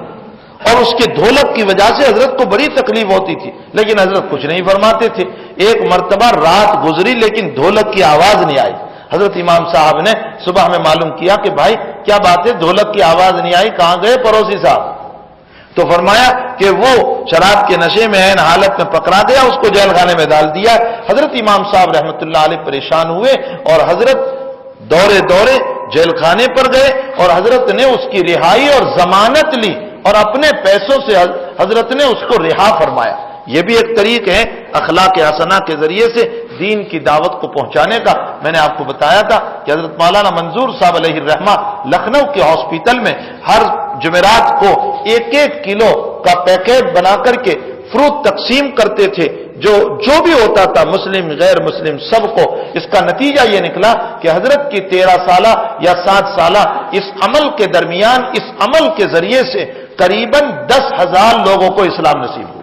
اور اس کے ڈھولک کی وجہ سے حضرت کو بڑی تکلیف ہوتی تھی، لیکن حضرت کچھ نہیں فرماتے تھے۔ ایک مرتبہ رات گزری لیکن ڈھولک کی آواز نہیں آئی۔ حضرت امام صاحب نے صبح میں معلوم کیا کہ بھائی کیا بات ہے، ڈھولک کی آواز نہیں آئی، کہاں گئے پڑوسی صاحب؟ تو فرمایا کہ وہ شراب کے نشے میں عین حالت میں پکڑا گیا، اس کو جیل خانے میں ڈال دیا۔ حضرت امام صاحب رحمۃ اللہ علیہ پریشان ہوئے اور حضرت دورے دورے جیل خانے پر گئے، اور حضرت نے اس کی رہائی اور ضمانت لی، اور اپنے پیسوں سے حضرت نے اس کو رہا فرمایا۔ یہ بھی ایک طریق ہے اخلاق حسنہ کے ذریعے سے دین کی دعوت کو پہنچانے کا۔ میں نے آپ کو بتایا تھا کہ حضرت مولانا منظور صاحب علیہ الرحمہ لکھنؤ کے ہاسپٹل میں ہر جمعرات کو 1-1 کلو کا پیکٹ بنا کر کے فروٹ تقسیم کرتے تھے، جو بھی ہوتا تھا مسلم غیر مسلم سب کو۔ اس کا نتیجہ یہ نکلا کہ حضرت کی 13 سالہ یا 7 سالہ اس عمل کے درمیان، اس عمل کے ذریعے سے قریباً 10,000 لوگوں کو اسلام نصیب ہوا۔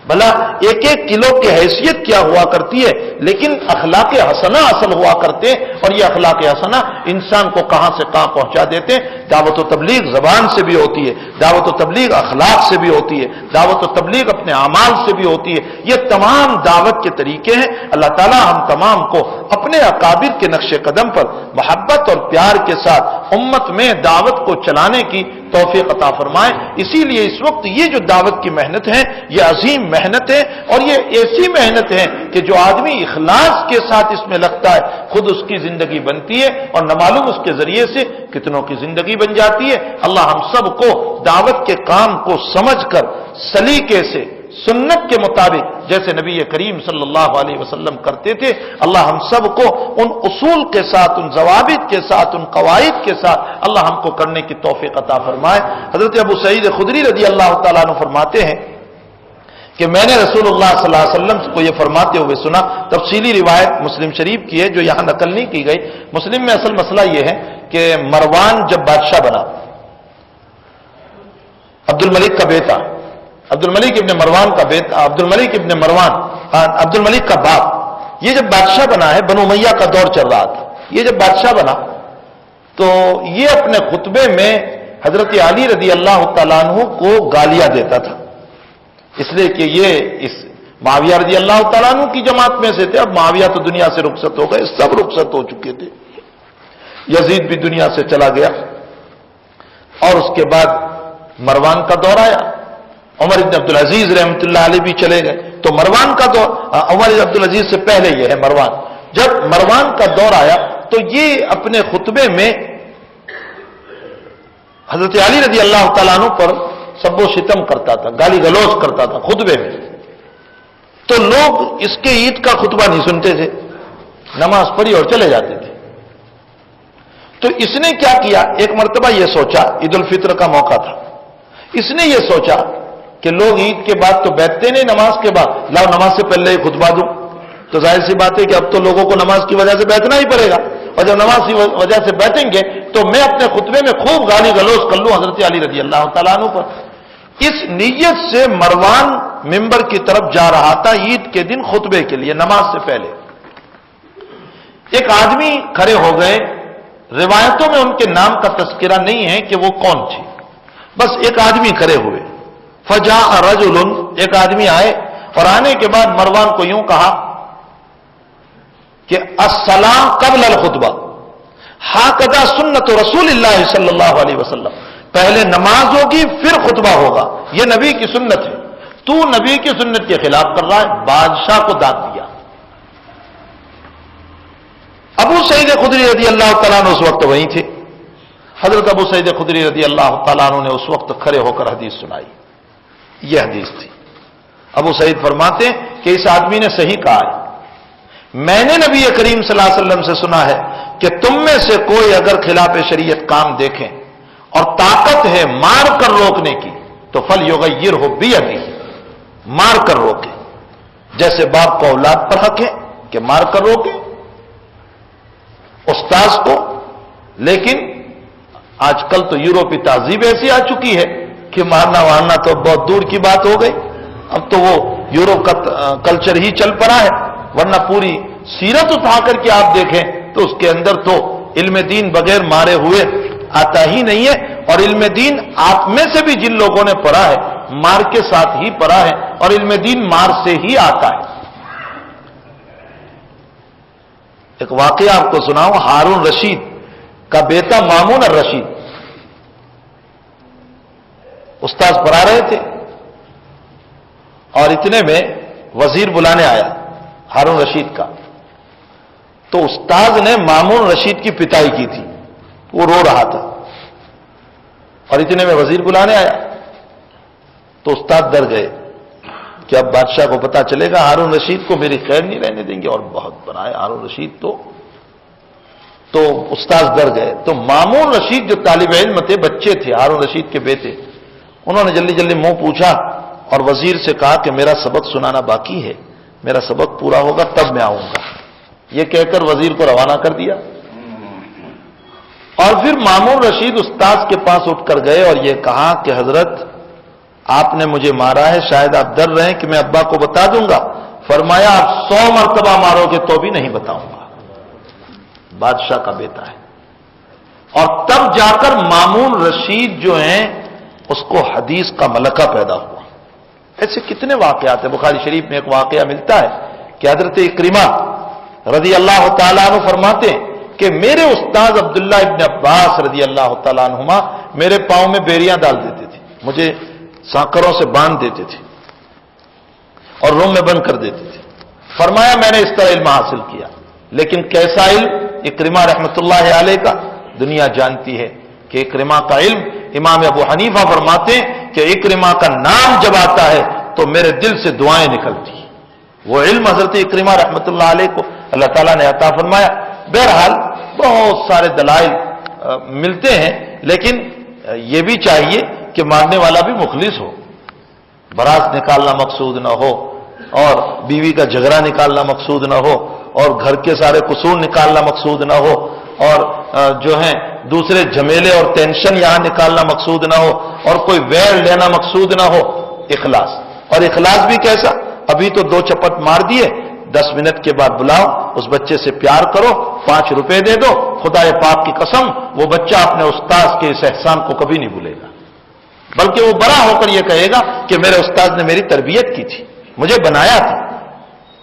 بھلا 1-1 کلو کی حیثیت کیا ہوا کرتی ہے، لیکن اخلاق حسنہ اصل ہوا کرتے، اور یہ اخلاق حسنہ انسان کو کہاں سے کہاں پہنچا دیتے۔ دعوت و تبلیغ زبان سے بھی ہوتی ہے، دعوت و تبلیغ اخلاق سے بھی ہوتی ہے، دعوت و تبلیغ اپنے اعمال سے بھی ہوتی ہے۔ یہ تمام دعوت کے طریقے ہیں۔ اللہ تعالی ہم تمام کو اپنے اکابر کے نقش قدم پر محبت اور پیار کے ساتھ امت میں دعوت کو چلانے کی توفیق عطا فرمائے۔ اسی لیے اس وقت یہ جو دعوت کی محنت ہے یہ عظیم محنت ہے، اور یہ ایسی محنت ہے کہ جو آدمی اخلاص کے ساتھ اس میں لگتا ہے خود اس کی زندگی بنتی ہے، اور نہ معلوم اس کے ذریعے سے کتنوں کی زندگی بن جاتی ہے۔ اللہ ہم سب کو دعوت کے کام کو سمجھ کر سلیقے سے سنت کے مطابق جیسے نبی کریم صلی اللہ علیہ وسلم کرتے تھے، اللہ ہم سب کو ان اصول کے ساتھ، ان ضوابط کے ساتھ، ان قواعد کے ساتھ اللہ ہم کو کرنے کی توفیق عطا فرمائے۔ حضرت ابو سعید خدری رضی اللہ تعالیٰ عنہ فرماتے ہیں کہ میں نے رسول اللہ صلی اللہ علیہ وسلم کو یہ فرماتے ہوئے سنا۔ تفصیلی روایت مسلم شریف کی ہے جو یہاں نقل نہیں کی گئی۔ مسلم میں اصل مسئلہ یہ ہے کہ مروان جب بادشاہ بنا، عبد الملک کا بیٹا، عبد الملک ابن مروان کا بیٹا، عبد الملک ابن مروان، عبد الملک کا باپ، یہ جب بادشاہ بنا ہے، بنو امیہ کا دور چل رہا تھا، یہ جب بادشاہ بنا تو یہ اپنے خطبے میں حضرت علی رضی اللہ تعالیٰ عنہ کو گالیاں دیتا تھا، اس لیے کہ یہ اس معاویہ رضی اللہ تعالیٰ عنہ کی جماعت میں سے تھے۔ اب معاویہ تو دنیا سے رخصت ہو گئے، سب رخصت ہو چکے تھے، یزید بھی دنیا سے چلا گیا، اور اس کے بعد مروان کا دور آیا، عمر بن عبدالعزیز رحمۃ اللہ علیہ بھی چلے گئے، تو مروان کا دور، عمر بن عبدالعزیز سے پہلے یہ ہے مروان۔ جب مروان کا دور آیا تو یہ اپنے خطبے میں حضرت علی رضی اللہ تعالیٰ عنہ پر سب و شتم کرتا تھا، گالی گلوچ کرتا تھا خطبے میں، تو لوگ اس کے عید کا خطبہ نہیں سنتے تھے، نماز پڑھی اور چلے جاتے تھے۔ تو اس نے کیا کیا، ایک مرتبہ یہ سوچا، عید الفطر کا موقع تھا، اس نے یہ سوچا کہ لوگ عید کے بعد تو بیٹھتے نہیں، نماز کے بعد لاؤ نماز سے پہلے ہی خطبہ دوں، تو ظاہر سی بات ہے کہ اب تو لوگوں کو نماز کی وجہ سے بیٹھنا ہی پڑے گا، اور جب نماز کی وجہ سے بیٹھیں گے تو میں اپنے خطبے میں خوب گالی گلوچ کر لوں حضرت علی رضی اللہ تعالیٰ عنہ پر۔ اس نیت سے مروان ممبر کی طرف جا رہا تھا عید کے دن خطبے کے لیے نماز سے پہلے۔ ایک آدمی کھڑے ہو گئے، روایتوں میں ان کے نام کا تذکرہ نہیں ہے کہ وہ کون تھے، بس ایک آدمی کھڑے ہوئے، فجاء رجل، ایک آدمی آئے، اور آنے کے بعد مروان کو یوں کہا کہ السلام قبل الخطبہ، ہاکذا سنت رسول اللہ صلی اللہ علیہ وسلم، پہلے نماز ہوگی پھر خطبہ ہوگا، یہ نبی کی سنت ہے، تو نبی کی سنت کے خلاف کر رہا ہے۔ بادشاہ کو داد دیا۔ ابو سعید خدری رضی اللہ تعالیٰ عنہ اس وقت وہیں تھے، حضرت ابو سعید خدری رضی اللہ تعالیٰ عنہ نے اس وقت کھڑے ہو کر حدیث سنائی، یہ حدیث تھی۔ ابو سعید فرماتے ہیں کہ اس آدمی نے صحیح کہا ہے، میں نے نبی کریم صلی اللہ علیہ وسلم سے سنا ہے کہ تم میں سے کوئی اگر خلاف شریعت کام دیکھیں اور طاقت ہے مار کر روکنے کی تو فلیغیرہ بیدہ، مار کر روکے. جیسے باپ کو اولاد پر حق ہے کہ مار کر روکے استاذ کو، لیکن آج کل تو یورپی تہذیب ایسی آ چکی ہے کہ مارنا وارنا تو بہت دور کی بات ہو گئی. اب تو وہ یورپ کا کلچر ہی چل پڑا ہے، ورنہ پوری سیرت اٹھا کر کے آپ دیکھیں تو اس کے اندر تو علم دین بغیر مارے ہوئے آتا ہی نہیں ہے. اور علم دین آپ میں سے بھی جن لوگوں نے پڑھا ہے مار کے ساتھ ہی پڑھا ہے، اور علم دین مار سے ہی آتا ہے. ایک واقعہ آپ کو سناؤں. ہارون رشید کا بیٹا مامون الرشید استاذ پڑھا رہے تھے اور اتنے میں وزیر بلانے آیا ہارون رشید کا. تو استاذ نے مامون رشید کی پٹائی کی تھی، وہ رو رہا تھا اور اتنے میں وزیر بلانے آیا. تو استاد ڈر گئے کہ اب بادشاہ کو پتا چلے گا ہارون رشید کو میری خیر نہیں رہنے دیں گے، اور بہت بڑا ہے ہارون رشید. تو استاد ڈر گئے. تو مامون رشید جو طالب علم تھے، بچے تھے ہارون رشید کے بیٹے، انہوں نے جلدی جلدی منہ پوچھا اور وزیر سے کہا کہ میرا سبق سنانا باقی ہے، میرا سبق پورا ہوگا تب میں آؤں گا. یہ کہہ کر وزیر کو روانہ کر دیا. اور پھر مامون رشید استاذ کے پاس اٹھ کر گئے اور یہ کہا کہ حضرت آپ نے مجھے مارا ہے، شاید آپ ڈر رہے ہیں کہ میں ابا کو بتا دوں گا. فرمایا آپ 100 مرتبہ مارو گے تو بھی نہیں بتاؤں گا. بادشاہ کا بیٹا ہے. اور تب جا کر مامون رشید جو ہیں اس کو حدیث کا ملکہ پیدا ہوا. ایسے کتنے واقعات ہیں. بخاری شریف میں ایک واقعہ ملتا ہے کہ حضرت اکرمہ رضی اللہ تعالیٰ عنہ فرماتے ہیں کہ میرے استاد عبداللہ ابن عباس رضی اللہ تعالیٰ عنہما میرے پاؤں میں بیریاں ڈال دیتے تھے، مجھے سانکروں سے باندھ دیتے تھے اور روم میں بند کر دیتے تھے. فرمایا میں نے اس طرح علم حاصل کیا. لیکن کیسا علم؟ اکرمہ رحمت اللہ علیہ کا دنیا جانتی ہے کہ اکرمہ کا علم، امام ابو حنیفہ فرماتے ہیں کہ اکرمہ کا نام جب آتا ہے تو میرے دل سے دعائیں نکلتی ہیں. وہ علم حضرت اکرمہ رحمت اللہ علیہ کو اللہ تعالیٰ نے عطا فرمایا. بہرحال بہت سارے دلائل ملتے ہیں، لیکن یہ بھی چاہیے کہ ماننے والا بھی مخلص ہو. براز نکالنا مقصود نہ ہو، اور بیوی کا جھگڑا نکالنا مقصود نہ ہو، اور گھر کے سارے قصور نکالنا مقصود نہ ہو، اور جو ہیں دوسرے جھمیلے اور ٹینشن یہاں نکالنا مقصود نہ ہو، اور کوئی ویر لینا مقصود نہ ہو. اخلاص. اور اخلاص بھی کیسا؟ ابھی تو 2 چپٹ مار دیے، 10 منٹ کے بعد بلاؤ، اس بچے سے پیار کرو، 5 روپے دے دو. خدا پاک کی قسم وہ بچہ اپنے استاذ کے اس احسان کو کبھی نہیں بھولے گا، بلکہ وہ بڑا ہو کر یہ کہے گا کہ میرے استاذ نے میری تربیت کی تھی، مجھے بنایا تھا.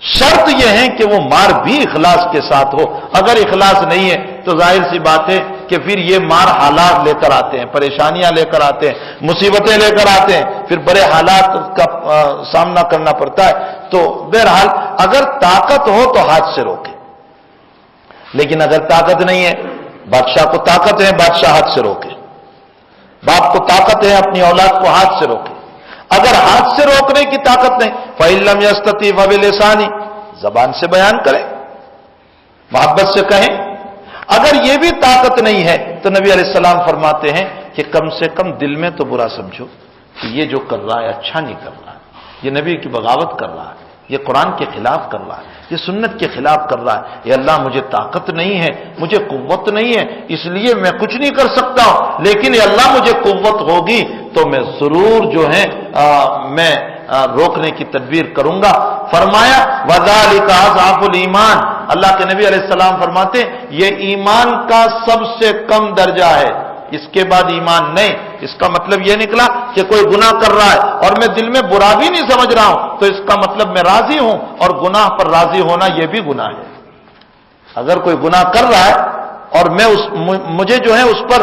شرط یہ ہے کہ وہ مار بھی اخلاص کے ساتھ ہو. اگر اخلاص نہیں ہے تو ظاہر سی بات ہے کہ پھر یہ مار حالات لے کر آتے ہیں، پریشانیاں لے کر آتے ہیں، مصیبتیں لے کر آتے ہیں، پھر بڑے حالات کا سامنا کرنا پڑتا ہے. تو بہرحال اگر طاقت ہو تو ہاتھ سے روکے، لیکن اگر طاقت نہیں ہے، بادشاہ کو طاقت ہے بادشاہ ہاتھ سے روکے، باپ کو طاقت ہے اپنی اولاد کو ہاتھ سے روکے. اگر ہاتھ سے روکنے کی طاقت نہیں، فَإِن لَّمْ يَسْتَطِعْ فَبِلِسَانِهِ، زبان سے بیان کریں، محبت سے کہیں. اگر یہ بھی طاقت نہیں ہے تو نبی علیہ السلام فرماتے ہیں کہ کم سے کم دل میں تو برا سمجھو کہ یہ جو کر رہا ہے اچھا نہیں کر رہا ہے، یہ نبی کی بغاوت کر رہا ہے، یہ قرآن کے خلاف کر رہا ہے، یہ سنت کے خلاف کر رہا ہے. یہ اللہ مجھے طاقت نہیں ہے، مجھے قوت نہیں ہے، اس لیے میں کچھ نہیں کر سکتا ہوں، لیکن یہ اللہ مجھے قوت ہوگی تو میں ضرور جو ہے میں روکنے کی تدبیر کروں گا. فرمایا وَذَلِكَ أَضْعَفُ الْإِيمَانِ، اللہ کے نبی علیہ السلام فرماتے یہ ایمان کا سب سے کم درجہ ہے، اس کے بعد ایمان نہیں. اس کا مطلب یہ نکلا کہ کوئی گناہ کر رہا ہے اور میں دل میں برا بھی نہیں سمجھ رہا ہوں تو اس کا مطلب میں راضی ہوں، اور گناہ پر راضی ہونا یہ بھی گناہ ہے. اگر کوئی گناہ کر رہا ہے اور میں مجھے جو ہے اس پر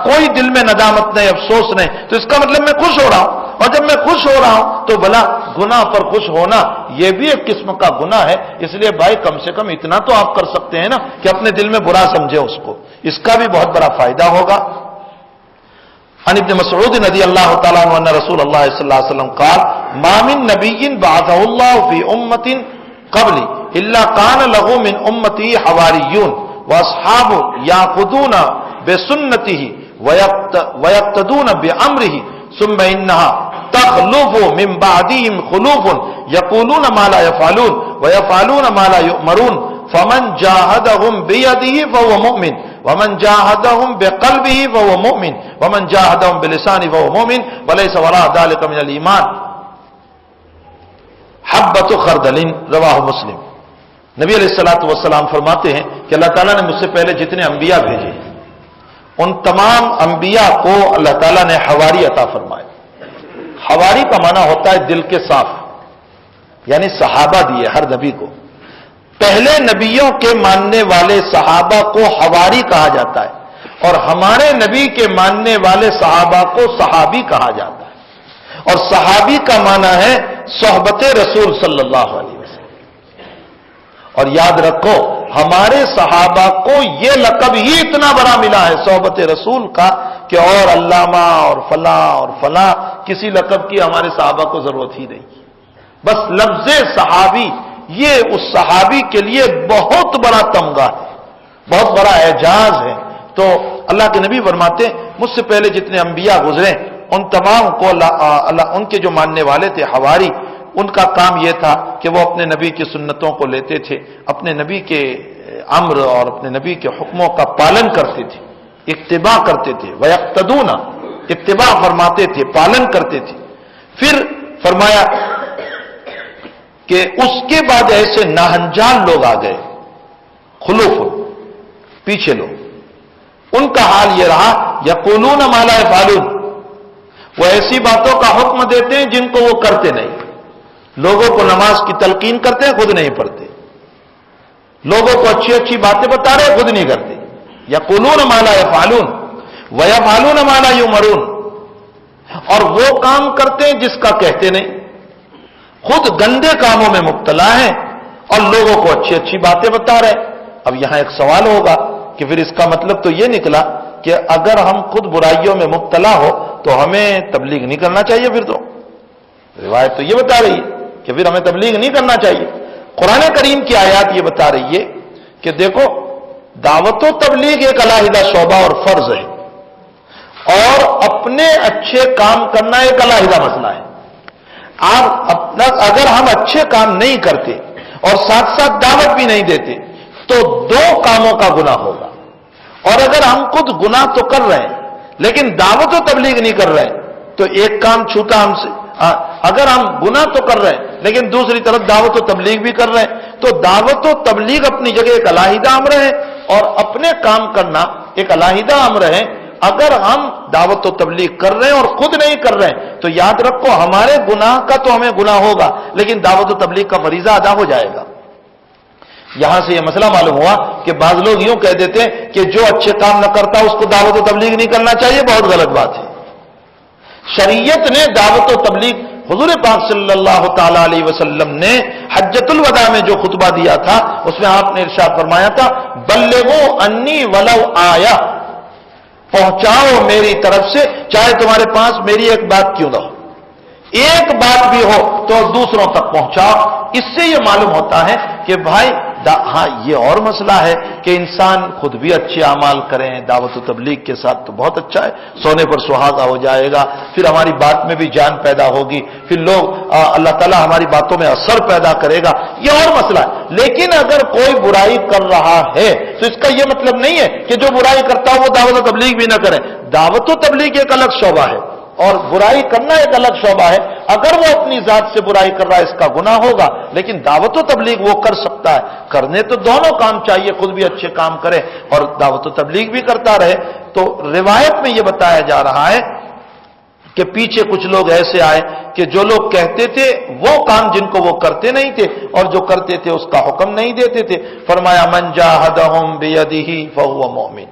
کوئی دل میں ندامت نہیں، افسوس نہیں، تو اس کا مطلب میں خوش ہو رہا ہوں. اور جب میں خوش ہو رہا ہوں تو بھلا گناہ پر خوش ہونا یہ بھی ایک قسم کا گناہ ہے. اس لیے بھائی کم سے کم اتنا تو آپ کر سکتے ہیں نا کہ اپنے دل میں برا سمجھے اس کو، اس کا بھی بہت بڑا فائدہ ہوگا. عن ابن مسعود رضی اللہ تعالیٰ عنہ ان رسول اللہ صلی اللہ علیہ وسلم قال ما من نبی بعثه اللہ فی امت قبلی الا کان له من امتی حواریون واصحابہ یاخذون بسنتہ ویقتدون بامرہ ثم انہا تخلف من بعدہم خلوف یقولون ما لا یفعلون ویفعلون ما لا یؤمرون فمن جاہدہم بیدہ فہو مؤمن ومن جاہدہم بقلبہ فہو مؤمن ومن جاہدہم بلسانہ فہو مؤمن ولیس وراء ذلک من الایمان حبۃ خردل رواہ مسلم۔ نبی علیہ الصلوۃ والسلام فرماتے ہیں کہ اللہ تعالیٰ نے مجھ سے پہلے جتنے انبیاء بھیجے ان تمام انبیاء کو اللہ تعالیٰ نے حواری عطا فرمائے۔ حواری کا معنی ہوتا ہے دل کے صاف، یعنی صحابہ دیے ہر نبی کو۔ پہلے نبیوں کے ماننے والے صحابہ کو حواری کہا جاتا ہے، اور ہمارے نبی کے ماننے والے صحابہ کو صحابی کہا جاتا ہے، اور صحابی کا معنی ہے صحبت رسول صلی اللہ علیہ وسلم۔ اور یاد رکھو ہمارے صحابہ کو یہ لقب ہی اتنا بڑا ملا ہے صحبت رسول کا کہ اور علامہ اور فلاں کسی لقب کی ہمارے صحابہ کو ضرورت ہی نہیں۔ بس لفظ صحابی یہ اس صحابی کے لیے بہت بڑا تمغہ ہے، بہت بڑا اعجاز ہے۔ تو اللہ کے نبی فرماتے ہیں مجھ سے پہلے جتنے انبیاء گزرے ان تمام کو اللہ ان کے جو ماننے والے تھے حواری، ان کا کام یہ تھا کہ وہ اپنے نبی کی سنتوں کو لیتے تھے، اپنے نبی کے امر اور اپنے نبی کے حکموں کا پالن کرتے تھے، اتباع کرتے تھے۔ وَيَقْتَدُونَ اتباع فرماتے تھے، پالن کرتے تھے۔ پھر فرمایا کہ اس کے بعد ایسے ناہنجار لوگ آ گئے، خلوف پیچھے لوگ، ان کا حال یہ رہا یقولون ما لا یفعلون، وہ ایسی باتوں کا حکم دیتے ہیں جن کو وہ کرتے نہیں۔ لوگوں کو نماز کی تلقین کرتے ہیں، خود نہیں پڑھتے۔ لوگوں کو اچھی اچھی باتیں بتا رہے، خود نہیں کرتے۔ یقولون ما لا یفعلون ویفعلون ما لا یؤمرون، اور وہ کام کرتے ہیں جس کا کہتے نہیں، خود گندے کاموں میں مبتلا ہیں اور لوگوں کو اچھی اچھی باتیں بتا رہے۔ اب یہاں ایک سوال ہوگا کہ پھر اس کا مطلب تو یہ نکلا کہ اگر ہم خود برائیوں میں مبتلا ہو تو ہمیں تبلیغ نہیں کرنا چاہیے؟ پھر تو روایت تو یہ بتا رہی ہے کہ پھر ہمیں تبلیغ نہیں کرنا چاہیے۔ قرآن کریم کی آیات یہ بتا رہی ہے کہ دیکھو دعوت و تبلیغ ایک علیحدہ شعبہ اور فرض ہے، اور اپنے اچھے کام کرنا ایک علیحدہ مسئلہ ہے۔ اگر ہم اچھے کام نہیں کرتے اور ساتھ ساتھ دعوت بھی نہیں دیتے تو دو کاموں کا گناہ ہوگا، اور اگر ہم خود گناہ تو کر رہے ہیں لیکن دعوت و تبلیغ نہیں کر رہے تو ایک کام چھوٹا ہم سے۔ اگر ہم گناہ تو کر رہے ہیں لیکن دوسری طرف دعوت و تبلیغ بھی کر رہے ہیں تو دعوت و تبلیغ اپنی جگہ ایک علیحدہ امر ہے اور اپنے کام کرنا ایک علیحدہ امر ہے۔ اگر ہم دعوت و تبلیغ کر رہے ہیں اور خود نہیں کر رہے ہیں تو یاد رکھو ہمارے گناہ کا تو ہمیں گناہ ہوگا لیکن دعوت و تبلیغ کا فریضہ ادا ہو جائے گا۔ یہاں سے یہ مسئلہ معلوم ہوا کہ بعض لوگ یوں کہہ دیتے ہیں کہ جو اچھے کام نہ کرتا اس کو دعوت و تبلیغ نہیں کرنا چاہیے، بہت غلط بات ہے۔ شریعت نے دعوت و تبلیغ، حضور پاک صلی اللہ تعالی علیہ وسلم نے حجۃ الوداع میں جو خطبہ دیا تھا اس میں آپ نے ارشاد فرمایا تھا بلغوا انی ولو آیہ، پہنچاؤ میری طرف سے چاہے تمہارے پاس میری ایک بات کیوں نہ ہو، ایک بات بھی ہو تو دوسروں تک پہنچاؤ۔ اس سے یہ معلوم ہوتا ہے کہ بھائی ہاں یہ اور مسئلہ ہے کہ انسان خود بھی اچھے اعمال کریں دعوت و تبلیغ کے ساتھ تو بہت اچھا ہے، سونے پر سہاگا ہو جائے گا، پھر ہماری بات میں بھی جان پیدا ہوگی، پھر لوگ اللہ تعالیٰ ہماری باتوں میں اثر پیدا کرے گا، یہ اور مسئلہ ہے۔ لیکن اگر کوئی برائی کر رہا ہے تو اس کا یہ مطلب نہیں ہے کہ جو برائی کرتا ہو وہ دعوت و تبلیغ بھی نہ کرے۔ دعوت و تبلیغ ایک الگ شعبہ ہے اور برائی کرنا ایک الگ شعبہ ہے۔ اگر وہ اپنی ذات سے برائی کر رہا ہے اس کا گناہ ہوگا، لیکن دعوت و تبلیغ وہ کر سکتا ہے۔ کرنے تو دونوں کام چاہیے، خود بھی اچھے کام کرے اور دعوت و تبلیغ بھی کرتا رہے۔ تو روایت میں یہ بتایا جا رہا ہے کہ پیچھے کچھ لوگ ایسے آئے کہ جو لوگ کہتے تھے وہ کام جن کو وہ کرتے نہیں تھے اور جو کرتے تھے اس کا حکم نہیں دیتے تھے۔ فرمایا من جاہدہم بیدہ فہو مؤمن،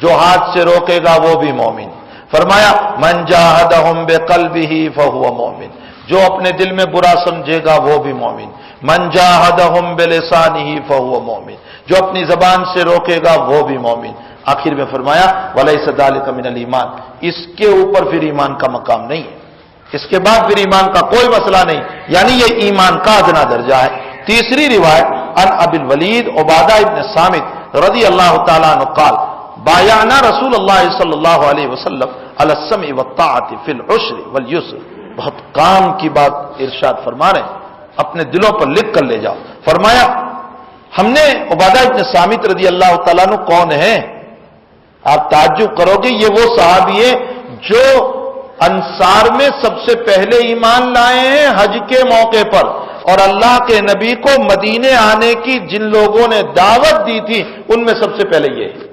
جو ہاتھ سے روکے گا وہ بھی مومن۔ فرمایا من جاہدہم بقلبہ فہو مومن، جو اپنے دل میں برا سمجھے گا وہ بھی مومن۔ من جاہدہم بلسانہ فہو مومن، جو اپنی زبان سے روکے گا وہ بھی مومن۔ آخر میں فرمایا ولیس ذلک من الایمان، اس کے اوپر پھر ایمان کا مقام نہیں ہے، اس کے بعد پھر ایمان کا کوئی مسئلہ نہیں، یعنی یہ ایمان کا ادنا درجہ ہے۔ تیسری روایت ان ابی الولید عبادہ ابن صامت رضی اللہ تعالیٰ عنہ قال بایعنا رسول اللہ صلی اللہ علیہ وسلم علی السمع والطاعۃ فی العسر والیسر. بہت کام کی بات ارشاد فرما رہے ہیں، اپنے دلوں پر لکھ کر لے جاؤ. فرمایا ہم نے عبادہ ابن صامت رضی اللہ تعالیٰ عنہ کون ہے؟ آپ تعجب کرو گے، یہ وہ صحابی ہے جو انصار میں سب سے پہلے ایمان لائے ہیں حج کے موقع پر، اور اللہ کے نبی کو مدینے آنے کی جن لوگوں نے دعوت دی تھی ان میں سب سے پہلے یہ ہے.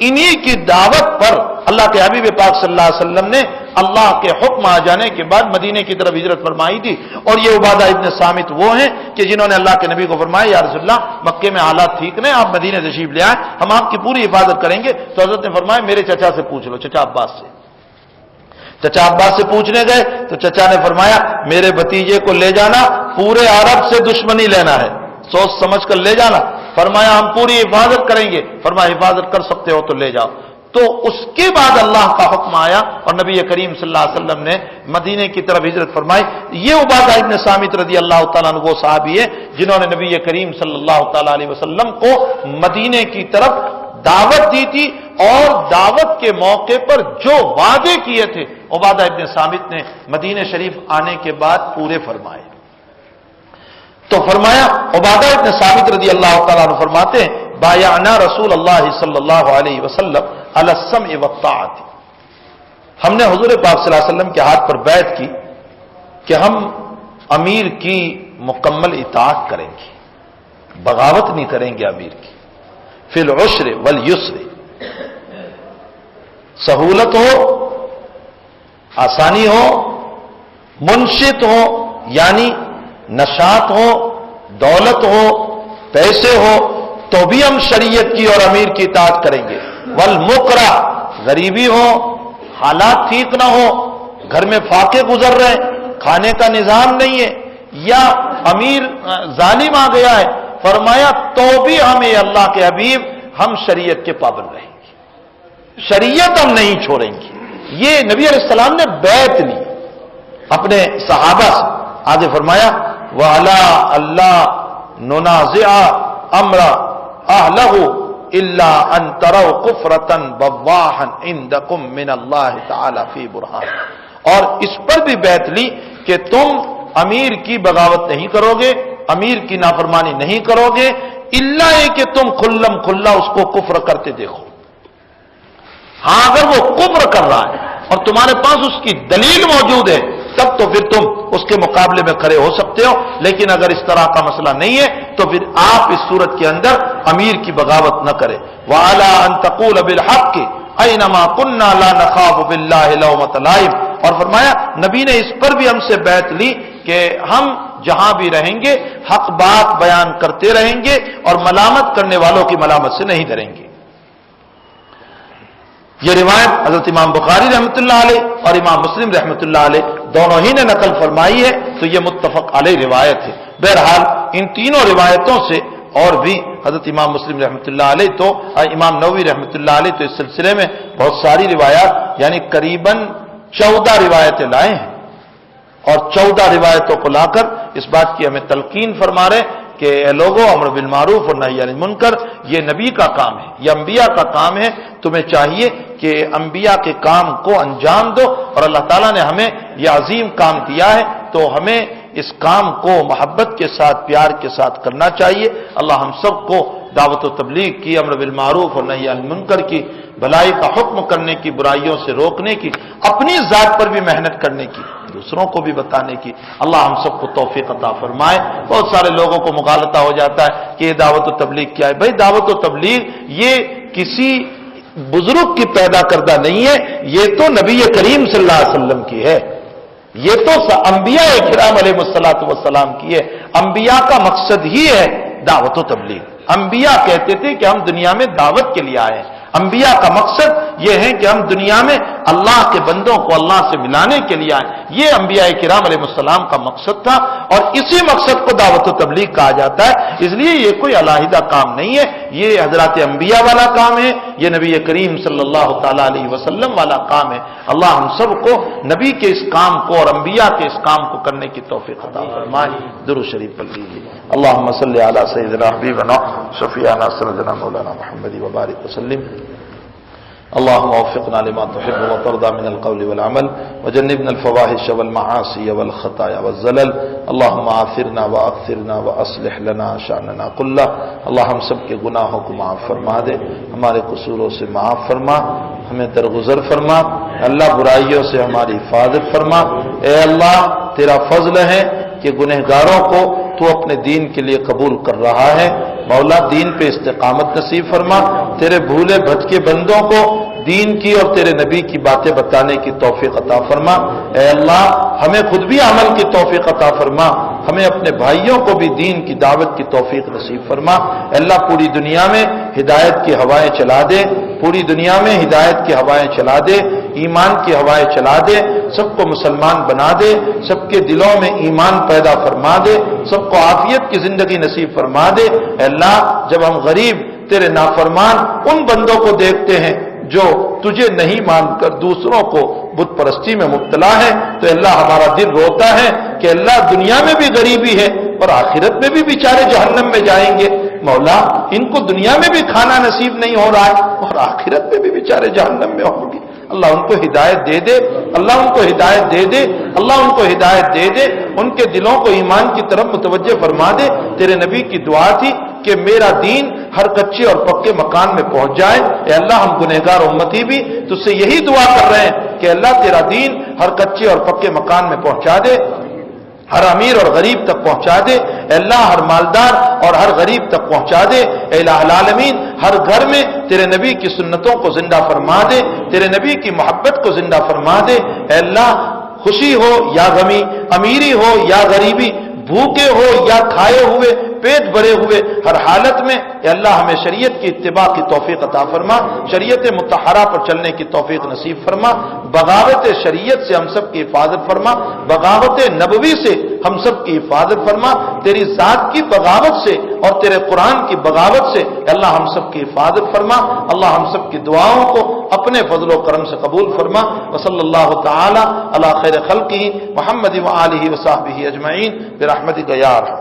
انہی کی دعوت پر اللہ کے حبیب پاک صلی اللہ علیہ وسلم نے اللہ کے حکم آ جانے کے بعد مدینے کی طرف ہجرت فرمائی تھی. اور یہ عبادہ ابن صامت وہ ہیں کہ جنہوں نے اللہ کے نبی کو فرمایا یا رسول اللہ مکے میں حالات ٹھیک نہیں، آپ مدینے تشریف لے آئیں، ہم آپ کی پوری حفاظت کریں گے. تو حضرت نے فرمایا میرے چچا سے پوچھ لو، چچا عباس سے. چچا عباس سے پوچھنے گئے تو چچا نے فرمایا میرے بھتیجے کو لے جانا، پورے عرب سے دشمنی لینا ہے، سوچ سمجھ کر لے جانا. فرمایا ہم پوری حفاظت کریں گے. فرمایا حفاظت کر سکتے ہو تو لے جاؤ. تو اس کے بعد اللہ کا حکم آیا اور نبی کریم صلی اللہ علیہ وسلم نے مدینے کی طرف ہجرت فرمائی. یہ عبادہ ابن صامت رضی اللہ تعالیٰ عنہ وہ صحابی ہے جنہوں نے نبی کریم صلی اللہ تعالیٰ علیہ وسلم کو مدینے کی طرف دعوت دی تھی، اور دعوت کے موقع پر جو وعدے کیے تھے عبادہ ابن صامت نے مدینہ شریف آنے کے بعد پورے فرمائے. تو فرمایا عبادہ ابن صامت رضی اللہ تعالیٰ عنہ فرماتے ہیں بایعنا رسول اللہ صلی اللہ علیہ وسلم علی السمع والطاعۃ. ہم نے حضور پاک صلی اللہ علیہ وسلم کے ہاتھ پر بیعت کی کہ ہم امیر کی مکمل اطاعت کریں گے، بغاوت نہیں کریں گے امیر کی. فی العسر والیسر، سہولت ہو، آسانی ہو، منشط ہو یعنی نشاط ہو، دولت ہو، پیسے ہو، تو بھی ہم شریعت کی اور امیر کی اطاعت کریں گے. والمکرہ، غریبی ہو، حالات ٹھیک نہ ہو، گھر میں فاقے گزر رہے ہیں، کھانے کا نظام نہیں ہے، یا امیر ظالم آ گیا ہے، فرمایا تو بھی ہمیں اللہ کے حبیب ہم شریعت کے پابند رہیں گے، شریعت ہم نہیں چھوڑیں گے. یہ نبی علیہ السلام نے بیعت لی اپنے صحابہ سے. آگے فرمایا وَعَلَىٰ أَلَّا نُنَازِعَ أَمْرَ أَهْلَهُ إِلَّا أَن تَرَوْا كُفْرَةً بَوَّاحًا عِندَكُم مِّنَ اللَّهِ تَعَالَىٰ فِي بُرْهَانٍ. اور اس پر بھی بیعت لی کہ تم امیر کی بغاوت نہیں کرو گے، امیر کی نافرمانی نہیں کرو گے، الا یہ کہ تم کھلم کھلا اس کو کفر کرتے دیکھو. ہاں اگر وہ کفر کر رہا ہے اور تمہارے پاس اس کی دلیل موجود ہے تب تو پھر تم اس کے مقابلے میں کھڑے ہو سکتے ہو، لیکن اگر اس طرح کا مسئلہ نہیں ہے تو پھر آپ اس صورت کے اندر امیر کی بغاوت نہ کریں. وَعَلَىٰ أَن تَقُولَ بِالْحَقِّ أَيْنَمَا كُنَّا لَا نَخَافُ بِاللَّهِ لَوْمَةَ لَائِمٍ. اور فرمایا نبی نے اس پر بھی ہم سے بیعت لی کہ ہم جہاں بھی رہیں گے حق بات بیان کرتے رہیں گے اور ملامت کرنے والوں کی ملامت سے نہیں ڈریں گے. یہ روایت حضرت امام بخاری رحمۃ اللہ علیہ اور امام مسلم رحمۃ اللہ علیہ دونوں ہی نے نقل فرمائی ہے، تو یہ متفق علیہ روایت ہے. بہرحال ان تینوں روایتوں سے اور بھی حضرت امام مسلم رحمۃ اللہ علیہ تو امام نووی رحمۃ اللہ علیہ تو اس سلسلے میں بہت ساری روایات یعنی قریباً 14 روایتیں لائے ہیں، اور 14 روایتوں کو لا کر اس بات کی ہمیں تلقین فرما رہے کہ اے لوگوں امر بالمعروف اور نہی عن المنکر یہ نبی کا کام ہے، یہ انبیاء کا کام ہے. تمہیں چاہیے کہ انبیاء کے کام کو انجام دو، اور اللہ تعالیٰ نے ہمیں یہ عظیم کام دیا ہے تو ہمیں اس کام کو محبت کے ساتھ پیار کے ساتھ کرنا چاہیے. اللہ ہم سب کو دعوت و تبلیغ کی، امر بالمعروف اور نہی عن المنکر کی، بھلائی کا حکم کرنے کی، برائیوں سے روکنے کی، اپنی ذات پر بھی محنت کرنے کی، دوسروں کو بھی بتانے کی، اللہ ہم سب کو توفیق عطا فرمائے. بہت سارے لوگوں کو مغالطہ ہو جاتا ہے کہ یہ دعوت و تبلیغ کیا ہے. بھائی دعوت و تبلیغ یہ کسی بزرگ کی پیدا کردہ نہیں ہے، یہ تو نبی کریم صلی اللہ علیہ وسلم کی ہے، یہ تو انبیاء کرام علیہ الصلوۃ والسلام کی ہے. انبیاء کا مقصد ہی ہے دعوت و تبلیغ. انبیاء کہتے تھے کہ ہم دنیا میں دعوت کے لیے آئے ہیں. انبیاء کا مقصد یہ ہے کہ ہم دنیا میں اللہ کے بندوں کو اللہ سے ملانے کے لیے آئے. یہ انبیاء کرام علیہ السلام کا مقصد تھا اور اسی مقصد کو دعوت و تبلیغ کہا جاتا ہے. اس لیے یہ کوئی علیحدہ کام نہیں ہے، یہ حضرات انبیاء والا کام ہے، یہ نبی کریم صلی اللہ تعالی علیہ وسلم والا کام ہے. اللہ ہم سب کو نبی کے اس کام کو اور انبیاء کے اس کام کو کرنے کی توفیق عطا فرمائے. درود شریف پڑھ لیجیے. اللہم صلی علی سیدنا حبیبنا شفیعنا سندنا مولانا محمد وبارک وسلم. اللهم وفقنا لما تحب وترضى من القول والعمل وجنبنا الفواحش والمعاصي والخطايا والزلل. اللهم آثرنا وأكثرنا وأصلح لنا شأننا كله. اللہ ہم سب کے گناہوں کو معاف فرما دے، ہمارے قصوروں سے معاف فرما، ہمیں درگزر فرما. اللہ برائیوں سے ہماری حفاظت فرما. اے اللہ تیرا فضل ہے کہ گنہگاروں کو تو اپنے دین کے لیے قبول کر رہا ہے. مولا دین پہ استقامت نصیب فرما. تیرے بھولے بھٹکے بندوں کو دین کی اور تیرے نبی کی باتیں بتانے کی توفیق عطا فرما. اے اللہ ہمیں خود بھی عمل کی توفیق عطا فرما، ہمیں اپنے بھائیوں کو بھی دین کی دعوت کی توفیق نصیب فرما. اے اللہ پوری دنیا میں ہدایت کی ہوائیں چلا دے، پوری دنیا میں ہدایت کی ہوائیں چلا دے، ایمان کی ہوائیں چلا دے، سب کو مسلمان بنا دے، سب کے دلوں میں ایمان پیدا فرما دے، سب کو عافیت کی زندگی نصیب فرما دے. اے اللہ جب ہم غریب تیرے نافرمان ان بندوں کو دیکھتے ہیں جو تجھے نہیں مان کر دوسروں کو بت پرستی میں مبتلا ہے، تو اللہ ہمارا دل روتا ہے کہ اللہ دنیا میں بھی غریبی ہے اور آخرت میں بھی بیچارے جہنم میں جائیں گے. مولا ان کو دنیا میں بھی کھانا نصیب نہیں ہو رہا ہے اور آخرت میں بھی بیچارے جہنم میں ہوں گے. اللہ ان کو ہدایت دے دے، اللہ ان کو ہدایت دے دے، اللہ ان کو ہدایت دے دے، ان کے دلوں کو ایمان کی طرف متوجہ فرما دے. تیرے نبی کی دعا تھی کہ میرا دین ہر کچے اور پکے مکان میں پہنچ جائے. اے اللہ ہم گنہگار امتی بھی تجھ سے یہی دعا کر رہے ہیں کہ اللہ تیرا دین ہر کچے اور پکے مکان میں پہنچا دے، ہر امیر اور غریب تک پہنچا دے. اے اللہ ہر مالدار اور ہر غریب تک پہنچا دے. اے الہ العالمین ہر گھر میں تیرے نبی کی سنتوں کو زندہ فرما دے، تیرے نبی کی محبت کو زندہ فرما دے. اے اللہ خوشی ہو یا غمی، امیری ہو یا غریبی، بھوکے ہو یا کھائے ہوئے، پیٹ بھرے ہوئے، ہر حالت میں اے اللہ ہمیں شریعت کی اتباع کی توفیق عطا فرما، شریعت مطہرہ پر چلنے کی توفیق نصیب فرما. بغاوت شریعت سے ہم سب کی حفاظت فرما، بغاوت نبوی سے ہم سب کی حفاظت فرما. تیری ذات کی بغاوت سے اور تیرے قرآن کی بغاوت سے اے اللہ ہم سب کی حفاظت فرما. اللہ ہم سب کی دعاؤں کو اپنے فضل و کرم سے قبول فرما. وصلی اللہ تعالی علی خیر خلقہ محمد وآلہ وصحبہ اجمعین برحمتک یا ارحم